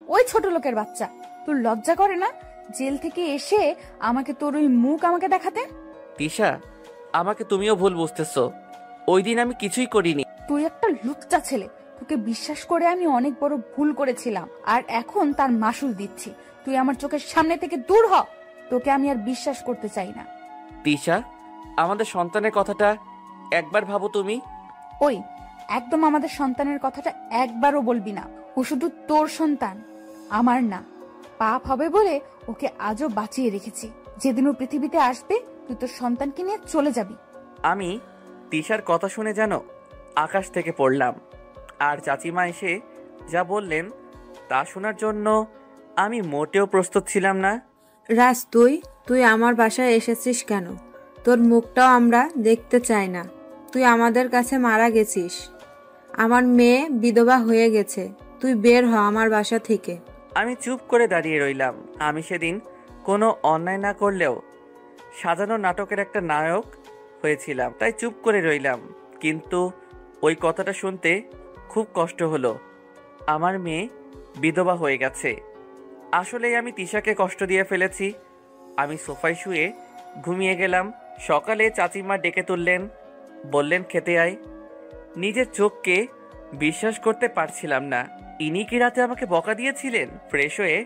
ওই ছোট লোকের বাচ্চা, তোর লজ্জা করে না জেল থেকে এসে আমাকে তোর ওই মুখ আমাকে দেখাতে? তিশা, আমাকে তুমিও ভুল বুঝতেছো। ওই দিন আমি কিছুই করিনি। তুই একটা লুচ্চা ছেলে, তোকে বিশ্বাস করে আমি অনেক বড় ভুল করেছিলাম, আর এখন তার মাসুল দিচ্ছি। তুই আমার চোখের সামনে থেকে দূর হ, তোকে আমি আর বিশ্বাস করতে চাই না। তিশা, আমাদের সন্তানের কথাটা একবার ভাবো তুমি। ওই একদম আমাদের সন্তানের কথাটা একবারও বলবি না। ও শুধু তোর সন্তান, আমার না। পাপ হবে বলে ওকে আজও বাঁচিয়ে রেখেছি। যেদিন ও পৃথিবীতে আসবে তুই তোর সন্তানকে নিয়ে চলে যাবি। আমি তিশার কথা শুনে যেন আকাশ থেকে পড়লাম। আর চাচিমা এসে যা বললেন তা শোনার জন্য আমি মোটেও প্রস্তুত ছিলাম না। রাজ, তুই আমার বাসায় এসেছিস কেন? তোর মুখটাও আমরা দেখতে চাই না। তুই আমাদের কাছে মারা গেছিস। আমার মেয়ে বিধবা হয়ে গেছে। তুই বের হ আমার বাসা থেকে। আমি চুপ করে দাঁড়িয়ে রইলাম। আমি সেদিন কোনো অন্যায় না করলেও সাজানো নাটকের একটা নায়ক হয়েছিলাম, তাই চুপ করে রইলাম। কিন্তু ওই কথাটা শুনতে খুব কষ্ট হলো। আমার মেয়ে বিধবা হয়ে গেছে। আসলেই আমি তিশাকে কষ্ট দিয়ে ফেলেছি। আমি সোফায় শুয়ে ঘুমিয়ে গেলাম। সকালে চাচিমা ডেকে তুললেন, বললেন খেতে আয়। নিজের চোখকে বিশ্বাস করতে পারছিলাম না। ইনি কি রাতে আমাকে বকা দিয়েছিলেন? ফ্রেশ হয়ে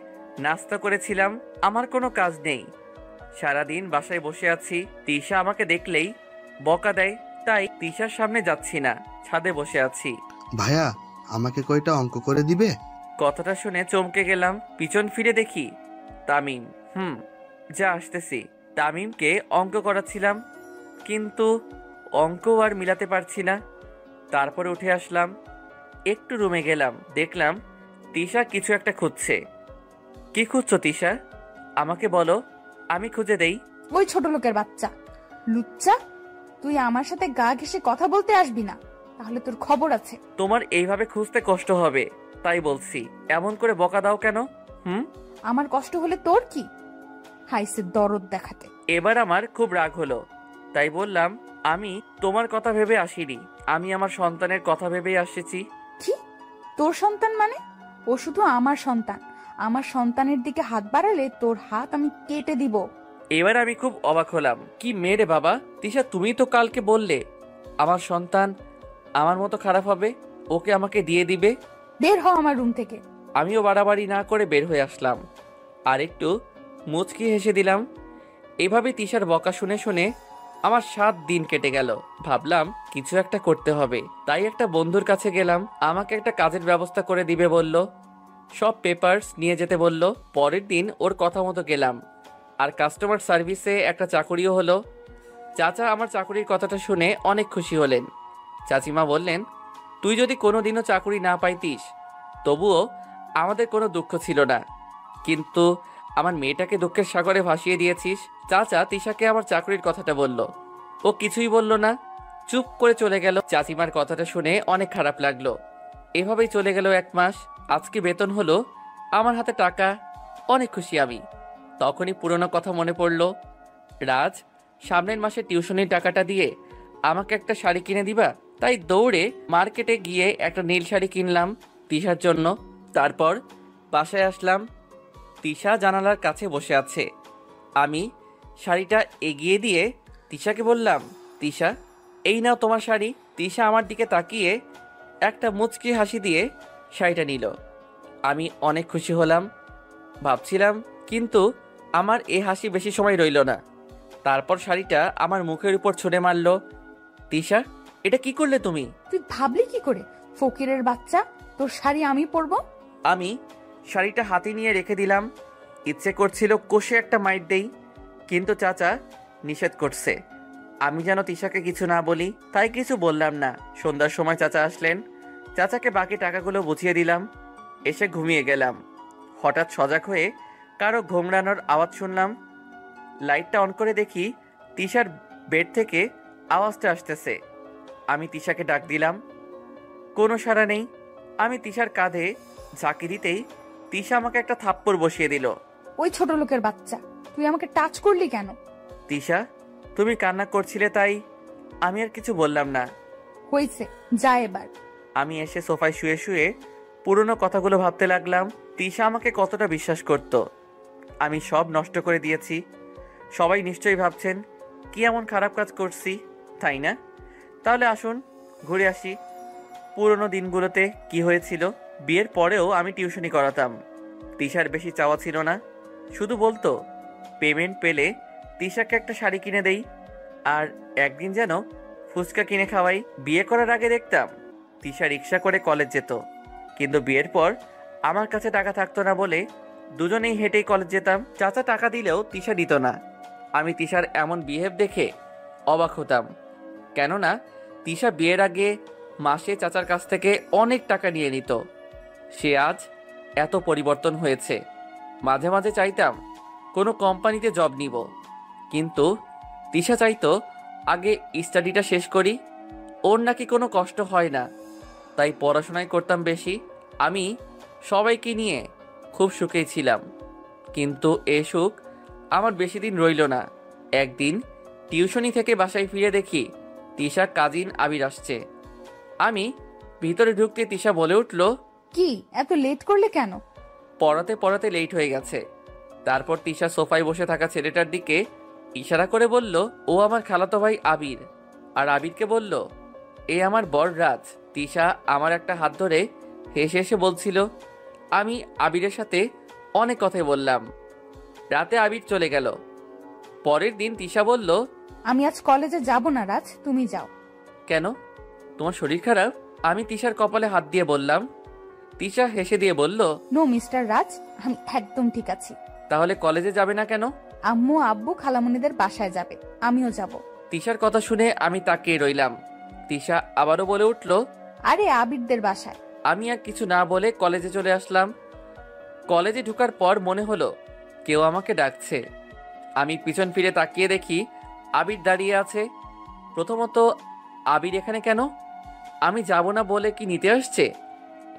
নাস্তা করেছিলাম। আমার কোনো কাজ নেই, সারাদিন বাসায় বসে আছি। তিশা আমাকে দেখলেই বকা দেয়, তাই তিশার সামনে যাচ্ছি না, ছাদে বসে আছি। ভাইয়া, আমাকে কয়টা অঙ্ক করে দিবে? কথাটা শুনে চমকে গেলাম। পিছন ফিরে দেখি তামিম। যা আসতেছি। তামিমকে অঙ্ক করাচ্ছিলাম, কিন্তু অঙ্ক আর মিলাতে পারছি না। তারপরে উঠে আসলাম, একটু রুমে গেলাম, দেখলাম তিশা কিছু একটা খুঁজছে। কি খুঁজছো তিশা? আমাকে বলো, আমি খুঁজে দেই। ওই ছোট লোকের বাচ্চা, লুচ্চা, তুই আমার সাথে গা ঘেঁষে কথা বলতে আসবি না, তাহলে তোর খবর আছে। তোমার এইভাবে খুঁজতে কষ্ট হবে, তাই বলছি। এমন করে বকা দাও কেন? আমার কষ্ট হলে তোর কি? হাইসে দরদ দেখাতে। এবার আমার খুব রাগ হলো, তাই বললাম, আমি তোমার কথা ভেবে আসিনি, আমি আমার সন্তানের কথা ভেবেই আসছি। কি? তোর সন্তান মানে? ও শুধু আমার সন্তান। আমার সন্তানের দিকে হাত বাড়ালে তোর হাত আমি কেটে দিব। এবার আমি খুব অবাক হলাম। কি মেরে বাবা! তিশা, তুমি তো কালকে বললে আমার সন্তান আমার মতো খারাপ হবে, ওকে আমাকে দিয়ে দিবে। বের হ আমার রুম থেকে। আমিও বাড়াবাড়ি না করে বের হয়ে আসলাম, আর একটু মুচকি হেসে দিলাম। এভাবে তিশার বকা শুনে শুনে আমার 7 দিন কেটে গেল। ভাবলাম কিছু একটা করতে হবে, তাই একটা বন্ধুর কাছে গেলাম। আমাকে একটা কাজের ব্যবস্থা করে দিবে বলল, সব পেপারস নিয়ে যেতে বলল। পরের দিন ওর কথা মতো গেলাম, আর কাস্টমার সার্ভিসে একটা চাকুরিও হলো। চাচা আমার চাকুরির কথাটা শুনে অনেক খুশি হলেন। চাচিমা বললেন, তুই যদি কোনোদিনও চাকুরি না পাইতিস তবুও আমাদের কোনো দুঃখ ছিল না, কিন্তু আমার মেয়েটাকে দুঃখের সাগরে ভাসিয়ে দিয়েছিস। চাচা তিশাকে আমার চাকরির কথাটা বলল, ও কিছুই বলল না, চুপ করে চলে গেল। চাচিমার কথাটা শুনে অনেক খারাপ লাগলো। এভাবেই চলে গেল 1 মাস। আজকে বেতন হলো, আমার হাতে টাকা, অনেক খুশি আমি। তখনই পুরনো কথা মনে পড়ল। রাজ, সামনের মাসে টিউশনির টাকাটা দিয়ে আমাকে একটা শাড়ি কিনে দিবা? তাই দৌড়ে মার্কেটে গিয়ে একটা নীল শাড়ি কিনলাম তিশার জন্য। তারপর বাসায় আসলাম। তিশা জানালার কাছে বসে আছে। আমি শাড়িটা এগিয়ে দিয়ে তিশাকে বললাম, তিশা, এই নাও তোমার শাড়ি। তিশা আমার দিকে তাকিয়ে একটা মুচকি হাসি দিয়ে শাড়িটা নিল। আমি অনেক খুশি হলাম, ভাবছিলাম, কিন্তু আমার এ হাসি বেশি সময় রইল না। তারপর শাড়িটা আমার মুখের উপর ছুঁড়ে মারল। তিশা, এটা কি করলে তুমি? তুই ভাবলি কি করে ফকিরের বাচ্চা তোর শাড়ি আমি পরবো? আমি শাড়িটা হাতে নিয়ে রেখে দিলাম। ইচ্ছে করছিল কষে একটা মাইট দেই, কিন্তু চাচা নিষেধ করছে। আমি যেন তিশাকে কিছু না বলি, তাই কিছু বললাম না। সন্ধ্যার সময় চাচা আসলেন, চাচাকে বাকি টাকাগুলো বুঝিয়ে দিলাম, এসে ঘুমিয়ে গেলাম। হঠাৎ সজাগ হয়ে কারো ঘুমড়ানোর আওয়াজ শুনলাম। লাইটটা অন করে দেখি তিশার বেড থেকে আওয়াজটা আসতেছে। আমি তিশাকে ডাক দিলাম, কোনো সাড়া নেই। আমি তিশার কাঁধে ঝাঁকি দিতেই তিশা আমাকে একটা থাপ্পড় বসিয়ে দিল। ওই ছোট লোকের বাচ্চা, তুই আমাকে টাচ করলি কেন? তিশা, তুমি কান্না করছিলে তাই আমি আর কিছু বললাম না। হয়েছে, যা এবার। আমি এসে সোফায় শুয়ে শুয়ে পুরনো কথাগুলো ভাবতে লাগলাম। তিশা আমাকে কতটা বিশ্বাস করত, আমি সব নষ্ট করে দিয়েছি। সবাই নিশ্চয়ই ভাবছেন কি এমন খারাপ কাজ করছি, তাই না? তাহলে আসুন ঘুরে আসি পুরনো দিনগুলোতে কি হয়েছিল। বিয়ের পরেও আমি টিউশনি করাতাম। তিশার বেশি চাওয়া ছিল না, শুধু বলতো পেমেন্ট পেলে তিশাকে একটা শাড়ি কিনে দেই, আর একদিন যেন ফুচকা কিনে খাওয়াই। বিয়ে করার আগে দেখতাম তিশা রিক্সা করে কলেজ যেত, কিন্তু বিয়ের পর আমার কাছে টাকা থাকতো না বলে দুজনেই হেঁটেই কলেজ যেতাম। চাচা টাকা দিলেও তিশা দিত না। আমি তিশার এমন বিহেভ দেখে অবাক হতাম, কেননা তিশা বিয়ের আগে মাসে চাচার কাছ থেকে অনেক টাকা নিয়ে নিত। সে আজ এত পরিবর্তন হয়েছে। মাঝে মাঝে চাইতাম কোনো কোম্পানিতে জব নিব, কিন্তু তিশা চাইতো আগে স্টাডিটা শেষ করি। ওর নাকি কোনো কষ্ট হয় না, তাই পড়াশোনায় করতাম বেশি। আমি সবাইকে নিয়ে খুব সুখেই ছিলাম, কিন্তু এ সুখ আমার বেশি দিন রইল না। একদিন টিউশনি থেকে বাসায় ফিরে দেখি তিশার কাজিন আবির আসছে। আমি ভিতরে ঢুকতে তিশা বলে উঠল, কি এত লেট করলে কেন? পড়াতে পড়াতে লেট হয়ে গেছে। তারপর তিশা সোফায় বসে থাকা ছেলেটার দিকে ইশারা করে বলল, ও আমার খালাতো ভাই আবির। আর আবিরকে বলল, এ আমার বর রাজ। তিশা আমার একটা হাত ধরে হেসে হেসে বলছিল। আমি আবিরের সাথে অনেক কথাই বললাম। রাতে আবির চলে গেল। পরের দিন তিশা বলল, আমি আজ কলেজে যাব না রাজ, তুমি যাও। কেন, তোমার শরীর খারাপ? আমি তিশার কপালে হাত দিয়ে বললাম। তিশা হেসে দিয়ে বলল, নো মিস্টার রাজ, আমি একদম ঠিক আছি। তাহলে কলেজে যাবে না কেন? আম্মু আব্বু খালামণিদের বাসায় যাবে, আমিও যাব। তিশার কথা শুনে আমি তাকিয়ে রইলাম। তিশা আবারও বলে উঠল, আরে আবিরদের বাসায়। আমি আর কিছু না বলে কলেজে চলে আসলাম। কলেজে ঢোকার পর মনে হলো কেউ আমাকে ডাকছে। আমি পিছন ফিরে তাকিয়ে দেখি আবির দাঁড়িয়ে আছে। প্রথমত, আবির এখানে কেন? আমি যাব না বলে কি নিতে আসছে,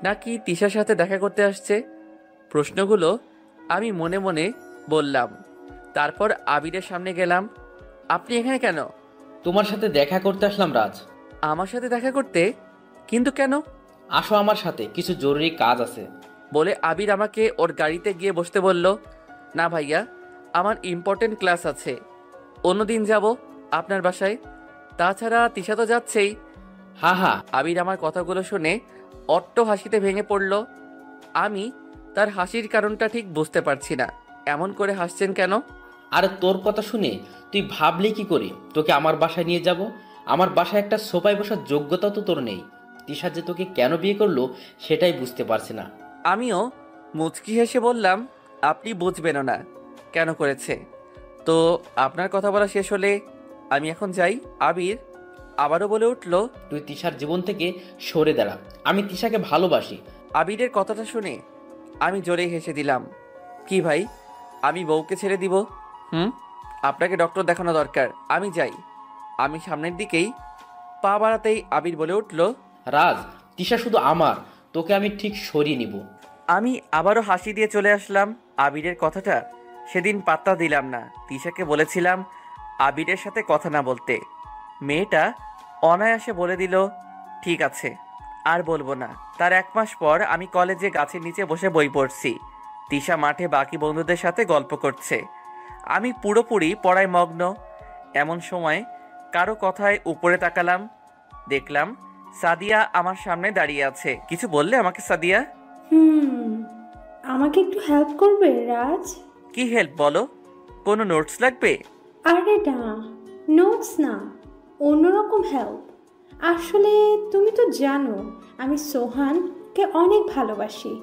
নাকি তিশার সাথে দেখা করতে আসছে? প্রশ্নগুলো আমি মনে মনে বললাম। তারপর আবিরের সামনে গেলাম। আপনি এখানে কেন? তোমার সাথে দেখা করতে আসলাম রাজ। আমার সাথে দেখা করতে? কিন্তু কেন? আসো আমার সাথে, কিছু জরুরি কাজ আছে। বলে আবির আমাকে ওর গাড়িতে গিয়ে বসতে বলল। না ভাইয়া, আমার ইম্পর্টেন্ট ক্লাস আছে, অন্যদিন যাব আপনার বাসায়। তাছাড়া তিশা তো যাচ্ছেই। হা হা। আবির আমার কথাগুলো শুনে অট্ট হাসিতে ভেঙে পড়ল। আমি তার হাসির কারণটা ঠিক বুঝতে পারছি না। এমন করে হাসছেন কেন? আরে তোর কথা শুনে তুই ভাবলি কি করে তোকে আমার বাসায় নিয়ে যাব? আমার বাসায় একটা সোফায় বসার যোগ্যতা তো তোর নেই। তিশা যে তোকে কেন বিয়ে করলো সেটাই বুঝতে পারছি না। আমিও মুচকি হেসে বললাম, আপনি বুঝবেনও না কেন করেছে। তো আপনার কথা বলা শেষ হলে আমি এখন যাই। আবির আবারও বলে উঠল, তুই তিশার জীবন থেকে সরে দাঁড়া। আমি তিশাকে ভালোবাসি। আবিরের কথাটা শুনে আমি জোরে হেসে দিলাম। কি ভাই, আমি বউকে ছেড়ে দিব? আপনাকে ডক্টর দেখানো দরকার, আমি যাই। আমি সামনের দিকেই পা বাড়াতেই আবির বলে উঠল, রাজ, তিশা শুধু আমার, তোকে আমি ঠিক সরিয়ে নিব। আমি আবারও হাসি দিয়ে চলে আসলাম। আবিরের কথাটা সেদিন পাত্তা দিলাম না। তিশাকে বলেছিলাম আবিরের সাথে কথা না বলতে। মেয়েটা অনায়াসে বলে দিল, ঠিক আছে, আর বলবো না। তার 1 মাস পর আমি কলেজে গাছের নিচে বসে বই পড়ছি। তিশা মাঠে বাকি বন্ধুদের সাথে গল্প করছে। আমি পুরোপুরি পড়ায় মগ্ন। এমন সময় কারো কথায় উপরে তাকালাম, দেখলাম সাদিয়া আমার সামনে দাঁড়িয়ে আছে। কিছু বললে আমাকে সাদিয়া? আমাকে একটু হেল্প করবে রাজ? কি হেল্প বলো? কোনো নোটস লাগবে? আরে না, নোটস না, অন্যরকম হেল্প। আসলে তুমি তো জানো আমি সোহানকে অনেক ভালোবাসি,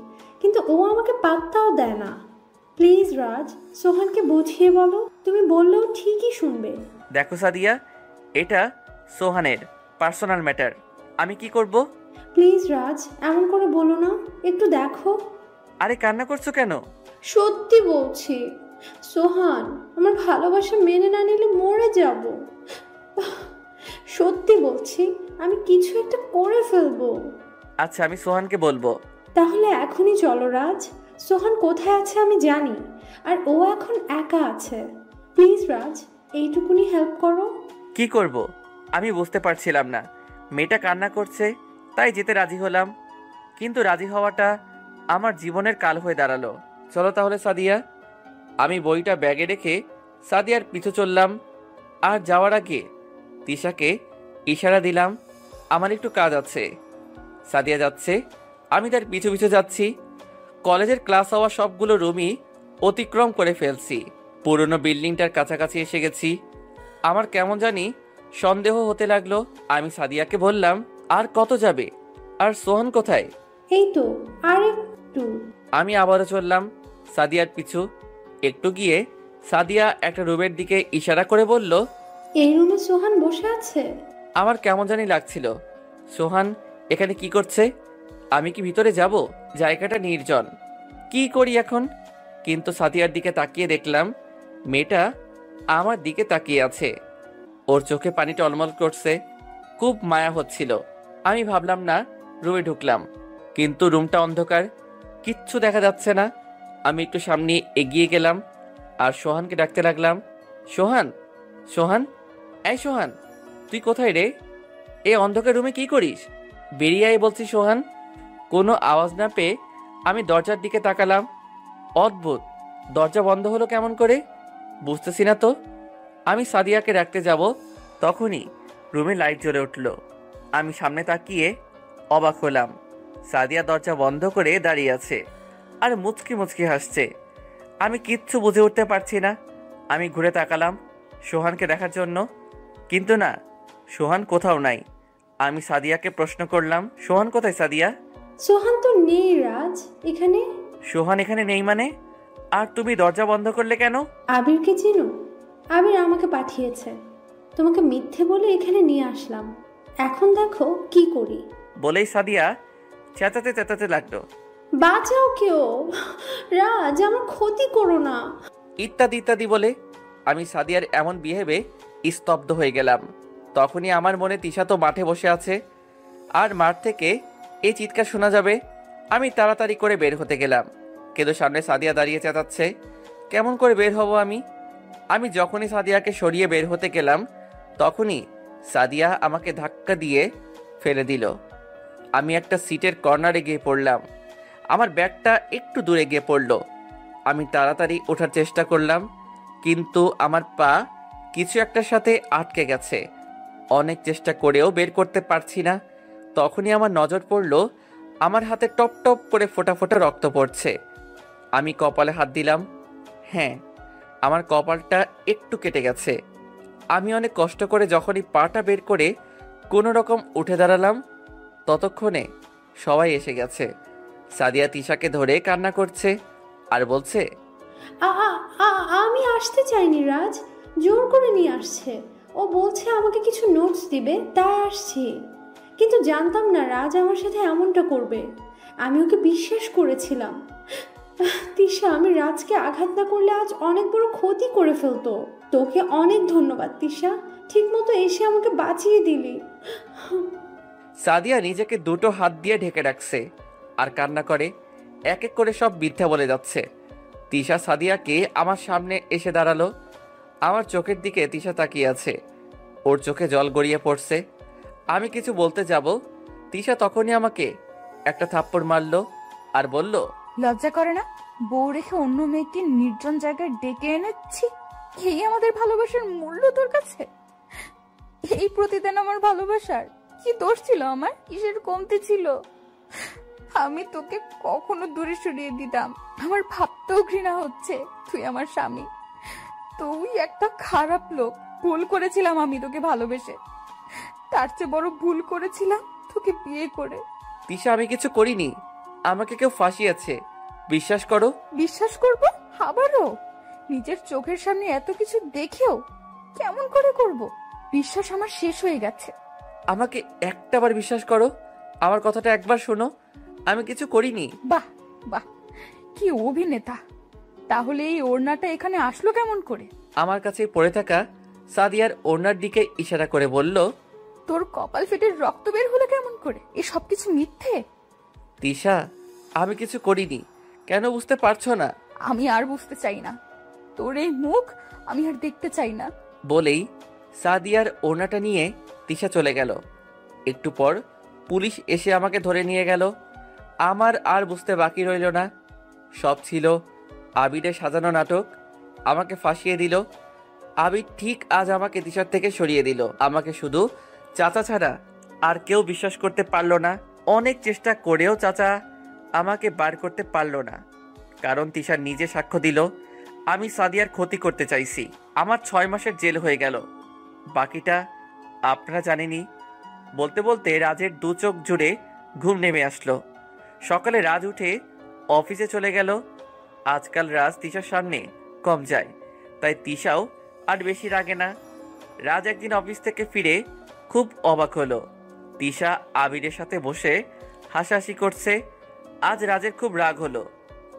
কিন্তু ও আমাকে পাত্তাও দেয় না। প্লিজ রাজ, সোহানকে বুঝিয়ে বলো। তুমি বললেও ঠিকই শুনবে। দেখো সাদিয়া, এটা সোহানের পার্সোনাল ম্যাটার। আমি কি করব? প্লিজ রাজ, এমন করে বলো না, একটু দেখো। আরে কান্না করছো কেন? সত্যি বলছি, সোহান আমার ভালোবাসা মেনে না নিলে মরে যাব। সত্যি বলছি, আমি কিছু একটা করে ফেলবো। আচ্ছা, আমি সোহানকে বলবো। তাহলে এখনই চলো রাজ। সোহান কোথায় আছে আমি জানি, আর ও এখন একা আছে। প্লিজ রাজ, এইটুকুনি হেল্প করো। কি করব আমি বুঝতে পারছিলাম না। মেয়েটা কান্না করছে তাই যেতে রাজি হলাম, কিন্তু রাজি হওয়াটা আমার জীবনের কাল হয়ে দাঁড়ালো। চলো তাহলে সাদিয়া। আমি বইটা ব্যাগে রেখে সাদিয়ার পিছু চললাম। আর যাওয়ার আগে তিশাকে ইশারা দিলাম আমার একটু কাজ আছে। সাদিয়া যাচ্ছে, আমি তার পিছু পিছু যাচ্ছি। কলেজের ক্লাস হওয়া সবগুলো রুমই অতিক্রম করে ফেলছি। পুরনো বিল্ডিংটার কাছাকাছি এসে গেছি। আমার কেমন জানি সন্দেহ হতে লাগলো। আমি সাদিয়াকে বললাম, আর কত যাবে? আর সোহান কোথায়? এই তো আর একটু। আমি আবারও চললাম সাদিয়ার পিছু। একটু গিয়ে সাদিয়া একটা রুমের দিকে ইশারা করে বলল, এই রুমে সোহান বসে আছে। আমার কেমন জানি লাগছিল। সোহান এখানে কি করছে? আমি কি ভিতরে যাব? জায়গাটা নির্জন, কি করি এখন? কিন্তু সাদিয়ার দিকে তাকিয়ে দেখলাম মেয়েটা আমার দিকে তাকিয়ে আছে। ওর চোখে পানি টলমল করছে, খুব মায়া হচ্ছিল। আমি ভাবলাম না, রুমে ঢুকলাম। কিন্তু রুমটা অন্ধকার, কিচ্ছু দেখা যাচ্ছে না। আমি একটু সামনে এগিয়ে গেলাম আর সোহানকে ডাকতে লাগলাম, সোহান, সোহান, এই সোহান, তুই কোথায় রে? এই অন্ধকার রুমে কি করিস? বেরিয়ে আয় বলছি সোহান। কোনো আওয়াজ না পেয়ে আমি দরজার দিকে তাকালাম। অদ্ভুত, দরজা বন্ধ হলো কেমন করে বুঝতেছি না তো। আমি সাদিয়াকে ডাকতে যাব, তখনই রুমে লাইট জ্বলে উঠল। আমি সামনে তাকিয়ে অবাক হলাম। সাদিয়া দরজা বন্ধ করে দাঁড়িয়ে আছে আর মুচকি মুচকি হাসছে। আমি কিচ্ছু বুঝে উঠতে পারছি না। আমি ঘুরে তাকালাম সোহানকে দেখার জন্য, কিন্তু না, সোহান কোথাও নাই। আমি সাদিয়াকে প্রশ্ন করলাম, সোহান কোথায় সাদিয়া? সোহান তো নেই রাজ এখানে। সোহান এখানে নেই মানে? আর তুমি দরজা বন্ধ করলে কেন? আবিরকে চিনো? আবির আমাকে পাঠিয়েছে। তোমাকে মিথ্যে বলে এখানে নিয়ে আসলাম। এখন দেখো কি করি। বলেই সাদিয়া চেঁচাতে চেঁচাতে লাগলো, বাঁচাও কেউ, রাজ আমার ক্ষতি করো না, ইত্যাদি ইত্যাদি বলে। আমি সাদিয়ার এমন বিহেভে স্তব্ধ হয়ে গেলাম। তখনই আমার মনে তিশা তো মাঠে বসে আছে, আর মাঠ থেকে এই চিৎকার শোনা যাবে। আমি তাড়াতাড়ি করে বের হতে গেলাম, কিন্তু সামনে সাদিয়া দাঁড়িয়ে চেঁচাচ্ছে। কেমন করে বের হব আমি? আমি যখনই সাদিয়াকে সরিয়ে বের হতে গেলাম, তখনই সাদিয়া আমাকে ধাক্কা দিয়ে ফেলে দিল। আমি একটা সিটের কর্নারে গিয়ে পড়লাম। আমার ব্যাগটা একটু দূরে গিয়ে পড়ল। আমি তাড়াতাড়ি ওঠার চেষ্টা করলাম, কিন্তু আমার পা কিছু একটার সাথে আটকে গেছে। অনেক চেষ্টা করেও বের করতে পারছি না। তখনই আমার নজর পড়ল আমার হাতে টপ টপ করে ফোঁটা ফোঁটা রক্ত পড়ছে। আমি কপালে হাত দিলাম। হ্যাঁ, আমার কপালটা একটু কেটে গেছে। আমি অনেক কষ্ট করে যখনই পাটা বের করে কোনো রকম উঠে দাঁড়ালাম, ততক্ষণে সবাই এসে গেছে। সাদিয়া তিশাকে ধরে কান্না করছে আর বলছে, আমি আসতে চাইনি রাজ, জোর করে নিয়ে আসছে। ও বলছে আমাকে কিছু নোটস দিবে, তাই আসছি। কিন্তু জানতাম না রাজ আমার সাথে এমনটা করবে। আমি ওকে বিশ্বাস করেছিলাম। তিশা, আমি রাজকে আঘাত না করলে আজ অনেক বড় ক্ষতি করে ফেলতো। তোকে অনেক ধন্যবাদ তিশা, ঠিক মতো এসে আমাকে বাঁচিয়ে দিলি। সাদিয়া নিজেকে দুটো হাত দিয়ে ঢেকে রাখছে আর কান্না করে। এক এক করে সব মিথ্যা বলে যাচ্ছে। তিশা সাদিয়াকে আমার সামনে এসে দাঁড়ালো। আমার চোখের দিকে তিশা তাকিয়ে আছে, ওর চোখে জল গড়িয়ে পড়ছে। আমি কিছু বলতে যাব, তিশা তখনই আমাকে একটা থাপ্পড় মারলো আর বলল, লজ্জা করে না? বউ রেখে অন্য মেয়েকে নির্জন জায়গায় ডেকে এনেছি। এই আমাদের ভালোবাসার মূল্য তোর কাছে? এই প্রতিদান আমার ভালোবাসার? কি দোষ ছিল আমার? কিসের কমতি ছিল? আমি তোকে কখনো দূরে সরিয়ে দিতাম। আমার ভাবতেও ঘৃণা হচ্ছে তুই আমার স্বামী। তুই একটা খারাপ লোক। ভুল করেছিলাম আমি তোকে ভালোবেসে, তার চেয়ে বড় ভুল করেছিলাম তোকে বিয়ে করে। তিশা, আমি কিছু করিনি, আমাকে কেউ ফাঁসিয়েছে, বিশ্বাস করো। বিশ্বাস করব? আবারও? নিজের চোখের সামনে এত কিছু দেখেও কেমন করে করব? বিশ্বাস আমার শেষ হয়ে গেছে। আমাকে একটাবার বিশ্বাস করো, আমার কথাটা একবার শোনো। আমি কিছু করিনি। বাহ বাহ, কি অভিনেতা! তাহলে এই ওড়নাটা এখানে আসলো কেমন করে? আমার কাছে পড়ে থাকা সাদিয়ার ওড়নার দিকে ইশারা করে বলল, তোর কপাল ফেটে রক্ত বের হলো কেমন করে? এই সব কিছু মিথ্যে। তিশা, আমি কিছু করিনি, কেন বুঝতে পারছো না? আমি আর বুঝতে চাই না, তোর এই মুখ আমি আর দেখতে চাই না। বলেই সাদিয়ার ওড়নাটা নিয়ে তিশা চলে গেল। একটু পর পুলিশ এসে আমাকে ধরে নিয়ে গেল। আমার আর বুঝতে বাকি রইল না, সব ছিল আবিরের সাজানো নাটক। আমাকে ফাঁসিয়ে দিল আবির, ঠিক আজ আমাকে তিশার থেকে সরিয়ে দিল। আমাকে শুধু চাচা ছাড়া আর কেউ বিশ্বাস করতে পারল না। অনেক চেষ্টা করেও চাচা আমাকে বার করতে পারল না, কারণ তিশা নিজে সাক্ষ্য দিল আমি সাদিয়ার ক্ষতি করতে চাইছি। আমার 6 মাসের জেল হয়ে গেল। বাকিটা আপনারা জানেনই। বলতে বলতে রাজের 2 চোখ জুড়ে ঘুম নেমে আসলো। সকালে রাজ উঠে অফিসে চলে গেল। আজকাল রাজ তিশার সামনে কম যায়, তাই তিশাও আর বেশি রাগে না। রাজ একদিন অফিস থেকে ফিরে খুব অবাক হলো, তিশা আবিরের সাথে বসে হাসাহাসি করছে। আজ রাজের খুব রাগ হলো,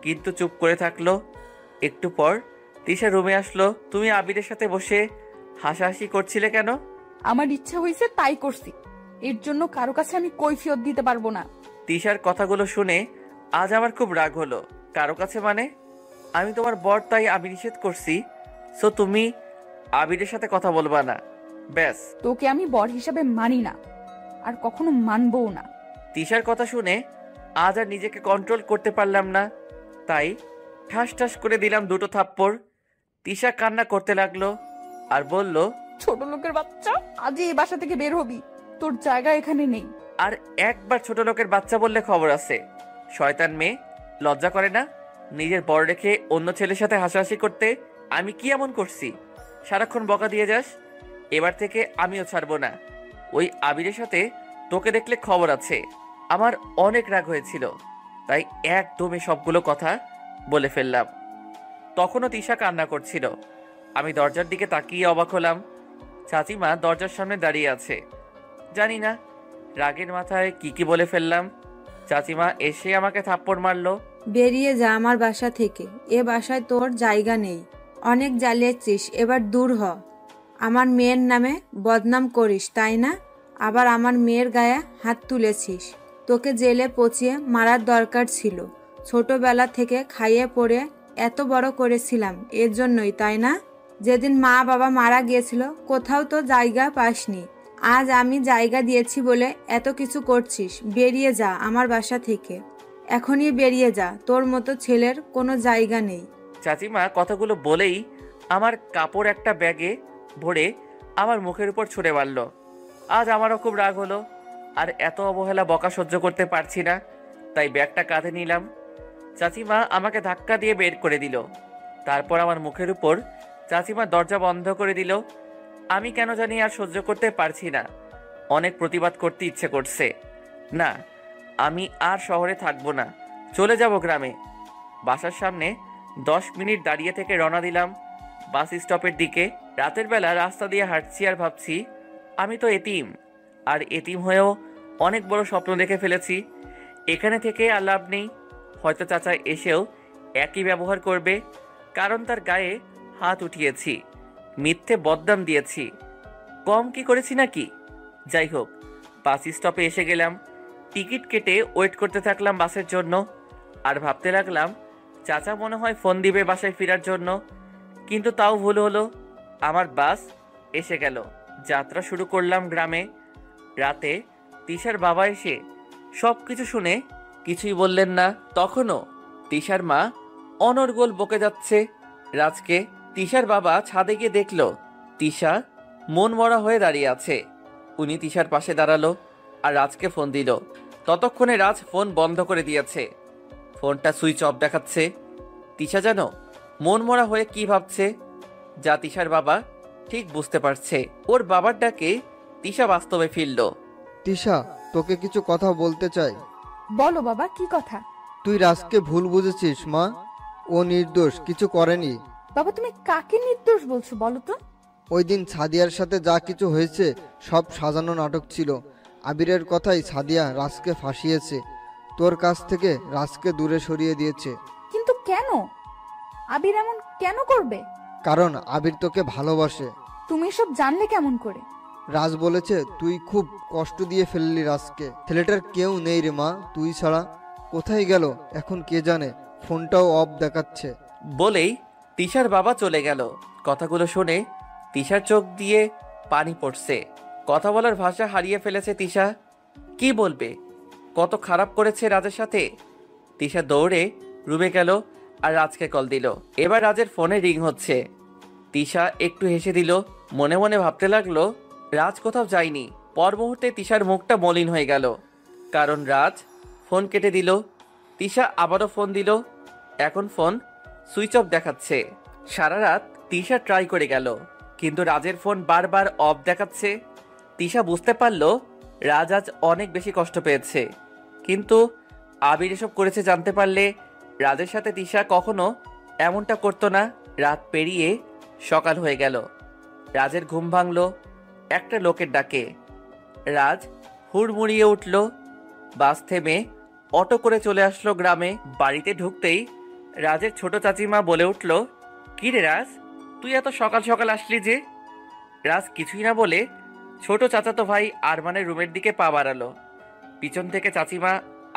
কিন্তু চুপ করে থাকলো। একটু পর তিশা রুমে আসলো। তুমি আবিরের সাথে বসে হাসাহাসি করছিলে কেন? আমার ইচ্ছা হয়েছে তাই করছি, এর জন্য কারো কাছে আমি কৈফিয়ত দিতে পারবো না। তিশার কথাগুলো শুনে আজ আমার খুব রাগ হলো। কারো কাছে মানে? আমি তোমার বর, তাই আমি নিষেধ করছি, সো তুমি আবিরের সাথে কথা বলবা না, ব্যাস। তোকে আমি বর হিসাবে মানি না, আর কখনো মানবও না। তিশার কথা শুনে আজ আর নিজেকে কন্ট্রোল করতে পারলাম না, তাই ঠাস ঠাস করে দিলাম 2টো থাপ্পড়। তিশা কান্না করতে লাগলো আর বলল, ছোট লোকের বাচ্চা, আজই এই বাসা থেকে বের হবি, তোর জায়গা এখানে নেই। আর একবার ছোট লোকের বাচ্চা বললে খবর আছে। শয়তান মেয়ে, লজ্জা করে না নিজের বর রেখে অন্য ছেলের সাথে হাসাহাসি করতে? আমি কি এমন করছি সারাক্ষণ বকা দিয়ে যাস? এবার থেকে আমিও ছাড়বো না। ওই আবিরের সাথে তোকে দেখলে খবর আছে। আমার অনেক রাগ হয়েছিল, তাই একদমে সবগুলো কথা বলে ফেললাম। তখনও তিশা কান্না করছিল। আমি দরজার দিকে তাকিয়ে অবাক হলাম। চাচিমা দরজার সামনে দাঁড়িয়ে আছে। জানি না রাগের মাথায় কি বলে ফেললাম। চাচিমা এসে আমাকে থাপ্পড় মারলো। বেরিয়ে যা আমার বাসা থেকে, এ বাসায় তোর জায়গা নেই। অনেক জ্বালিয়েছিস, এবার দূর হ। আমার মেয়ের নামে বদনাম করিস তাই না? আবার আমার মেয়ের গায়ে হাত তুলেছিস। তোকে জেলে পচিয়ে মারার দরকার ছিল। ছোটবেলা থেকে খাইয়ে পড়ে এত বড় করেছিলাম এর জন্যই, তাই না? যেদিন মা বাবা মারা গিয়েছিল কোথাও তো জায়গা পাসনি। আজ আমি জায়গা দিয়েছি বলে এত কিছু করছিস। বেরিয়ে যা আমার বাসা থেকে, এখনই বেরিয়ে যা। তোর মতো ছেলের কোনো জায়গা নেই। চাচিমা কথাগুলো বলেই আমার কাপড় একটা ব্যাগে ভরে আমার মুখের উপর ছুঁড়ে মারল। আজ আমারও খুব রাগ হলো, আর এত অবহেলা বকা সহ্য করতে পারছি না, তাই ব্যাগটা কাঁধে নিলাম। চাচিমা আমাকে ধাক্কা দিয়ে বের করে দিল। তারপর আমার মুখের উপর চাচিমা দরজা বন্ধ করে দিল। আমি কেন জানি আর সহ্য করতে পারছি না। অনেক প্রতিবাদ করতে ইচ্ছে করছে। না, আমি আর শহরে থাকবো না, চলে যাব গ্রামে। বাসার সামনে 10 মিনিট দাঁড়িয়ে থেকে রওনা দিলাম বাস স্টপের দিকে। রাতের বেলা রাস্তা দিয়ে হাঁটছি আর ভাবছি, আমি তো এতিম, আর এতিম হয়েও অনেক বড় স্বপ্ন দেখে ফেলেছি। এখানে থেকে আর লাভ নেই। হয়তো চাচা এসেও একই ব্যবহার করবে, কারণ তার গায়ে হাত উঠিয়েছি, মিথ্যে বদনাম দিয়েছি। কম কি করেছি নাকি? যাই হোক, বাস স্টপে এসে গেলাম। টিকিট কেটে ওয়েট করতে থাকলাম বাসের জন্য, আর ভাবতে লাগলাম চাচা মনে হয় ফোন দিবে বাসায় ফেরার জন্য। কিন্তু তাও ভুল হলো, আমার বাস এসে গেল। যাত্রা শুরু করলাম গ্রামে। রাতে তিশার বাবা এসে সব কিছু শুনে কিছুই বললেন না। তখনও তিশার মা অনর্গল বকে যাচ্ছে রাজকে। তিশার বাবা ছাদে গিয়ে দেখলো তিশা মন মরা হয়ে দাঁড়িয়ে আছে। উনি তিশার পাশে দাঁড়ালো আর রাজকে ফোন দিল। ততক্ষণে রাজ ফোন বন্ধ করে দিয়েছে, ফোনটা সুইচ অফ দেখাচ্ছে। তিশা যেন মন মরা হয়ে কি ভাবছে, যা তিশার বাবা ঠিক বুঝতে পারছে। ওর বাবার ডাকে তিশা বাস্তবে ফিরল। তিশা, তোকে কিছু কথা বলতে চাই। বলো বাবা, কি কথা? তুই রাজকে ভুল বুঝেছিস মা, ও নির্দোষ, কিছু করেনি। বাবা, তুমি কাকে নির্দোষ বলছো বলো তো? ওই দিন সাদিয়ার সাথে যা কিছু হয়েছে সব সাজানো নাটক ছিল। আবিরের কথাই সাদিয়া রাজকে ফাঁসিয়েছে, তোর কাছ থেকে রাজকে দূরে সরিয়ে দিয়েছে। কিন্তু কেন? আবির এমন কেন করবে? কারণ আবির তোকে ভালোবাসে। তুমি এসব জানলে কেমন করে? রাজ বলেছে তুই খুব কষ্ট দিয়ে ফেললি রাজকে। ছেলেটার কেউ নেই রে মা, তুই ছাড়া। কোথায় গেল এখন কে জানে, ফোনটাও অফ দেখাচ্ছে। বলেই তিশার বাবা চলে গেল। কথাগুলো শুনে তিশার চোখ দিয়ে পানি পড়ছে। কথা বলার ভাষা হারিয়ে ফেলেছে তিশা। কি বলবে? কত খারাপ করেছে রাজের সাথে। তিশা দৌড়ে রুমে গেল আর রাজকে কল দিল। এবার রাজের ফোনে রিং হচ্ছে। তিশা একটু হেসে দিল, মনে মনে ভাবতে লাগলো রাজ কোথাও যায়নি। পর মুহূর্তে তিশার মুখটা মলিন হয়ে গেল, কারণ রাজ ফোন কেটে দিল। তিশা আবারও ফোন দিল, এখন ফোন সুইচ অফ দেখাচ্ছে। সারা রাত তিশা ট্রাই করে গেল, কিন্তু রাজের ফোন বারবার অফ দেখাচ্ছে। তিশা বুঝতে পারল রাজ আজ অনেক বেশি কষ্ট পেয়েছে, কিন্তু আবির এসব করেছে জানতে পারলে রাজের সাথে তিশা কখনো এমনটা করতো না। রাত পেরিয়ে সকাল হয়ে গেল। রাজের ঘুম ভাঙল একটা লোকের ডাকে। রাজ হুড়মুড়িয়ে উঠল। বাস থেমে অটো করে চলে আসলো গ্রামে। বাড়িতে ঢুকতেই রাজের ছোট চাচিমা বলে উঠল, কি রে রাজ, তুই এত সকাল সকাল আসলি যে? রাজ কিছুই না বলে ছোট চাচাতো ভাই আরমানের রুমের দিকে পা বাড়ালো। পিছন থেকে চাচিমা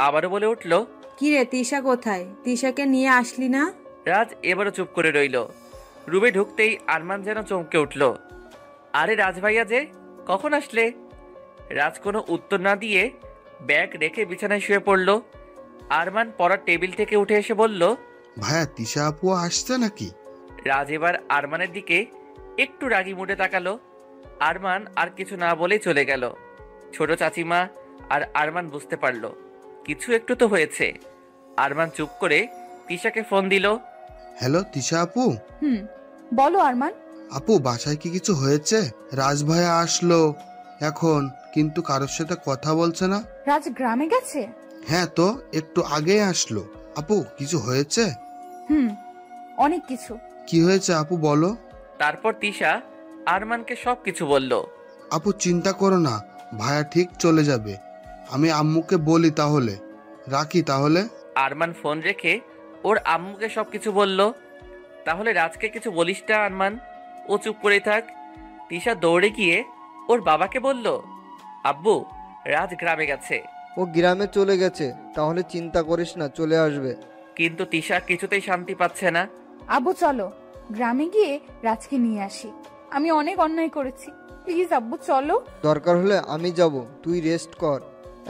আবারও বলে উঠল, কি রে তিশা কোথায়? তিশাকে নিয়ে আসলি না? রাজ এবারও চুপ করে রইল। রুমে ঢুকতেই আরমান যেন চমকে উঠল, আরে রাজ ভাইয়া যে, কখন আসলে? রাজ কোনো উত্তর না দিয়ে ব্যাগ রেখে বিছানায় শুয়ে পড়ল। আরমান পড়ার টেবিল থেকে উঠে এসে বলল, ভাইয়া তিশা আপু আসছে নাকি? রাজ এবার আরমানের দিকে একটু রাগি মুডে তাকালো। আরমান আর কিছু না বলেই চলে গেল। ছোট চাচিমা আর আরমান বুঝতে পারল কিছু একটু তো হয়েছে। আরমান চুপ করে তিশাকে ফোন দিল। হ্যালো তিশা আপু। বলো আরমান। আপু বাসায় কি কিছু হয়েছে? রাজ ভাইয়া আসলো এখন, কিন্তু কারোর সাথে কথা বলছে না। রাজ গ্রামে গেছে? হ্যাঁ তো, একটু আগে আসলো। আপু কিছু হয়েছে? অনেক কিছু। কি হয়েছে আপু বলো। তারপর তিশা আরমানকে সবকিছু বলল। আপু চিন্তা করো না, ভাইয়া ঠিক চলে যাবে। আমি আম্মুকে বলি তাহলে, রাখি তাহলে। আরমান ফোন রেখে ওর আম্মুকে সবকিছু বলল। তাহলে রাজকে কিছু বলিস না আরমান, ও চুপ করে থাক। তিশা দৌড়ে গিয়ে ওর বাবাকে বলল, আব্বু রাজ গ্রামে গেছে। ও গ্রামে চলে গেছে, তাহলে চিন্তা করিস না, চলে আসবে। কিন্তু তিশা কিছুতেই শান্তি পাচ্ছে না। আব্বু চলো গ্রামে গিয়ে রাজকে নিয়ে আসি। আমি অনেক অন্যায় করেছি, প্লিজ আব্বু চলো। দরকার হলে আমি যাব, তুই রেস্ট কর,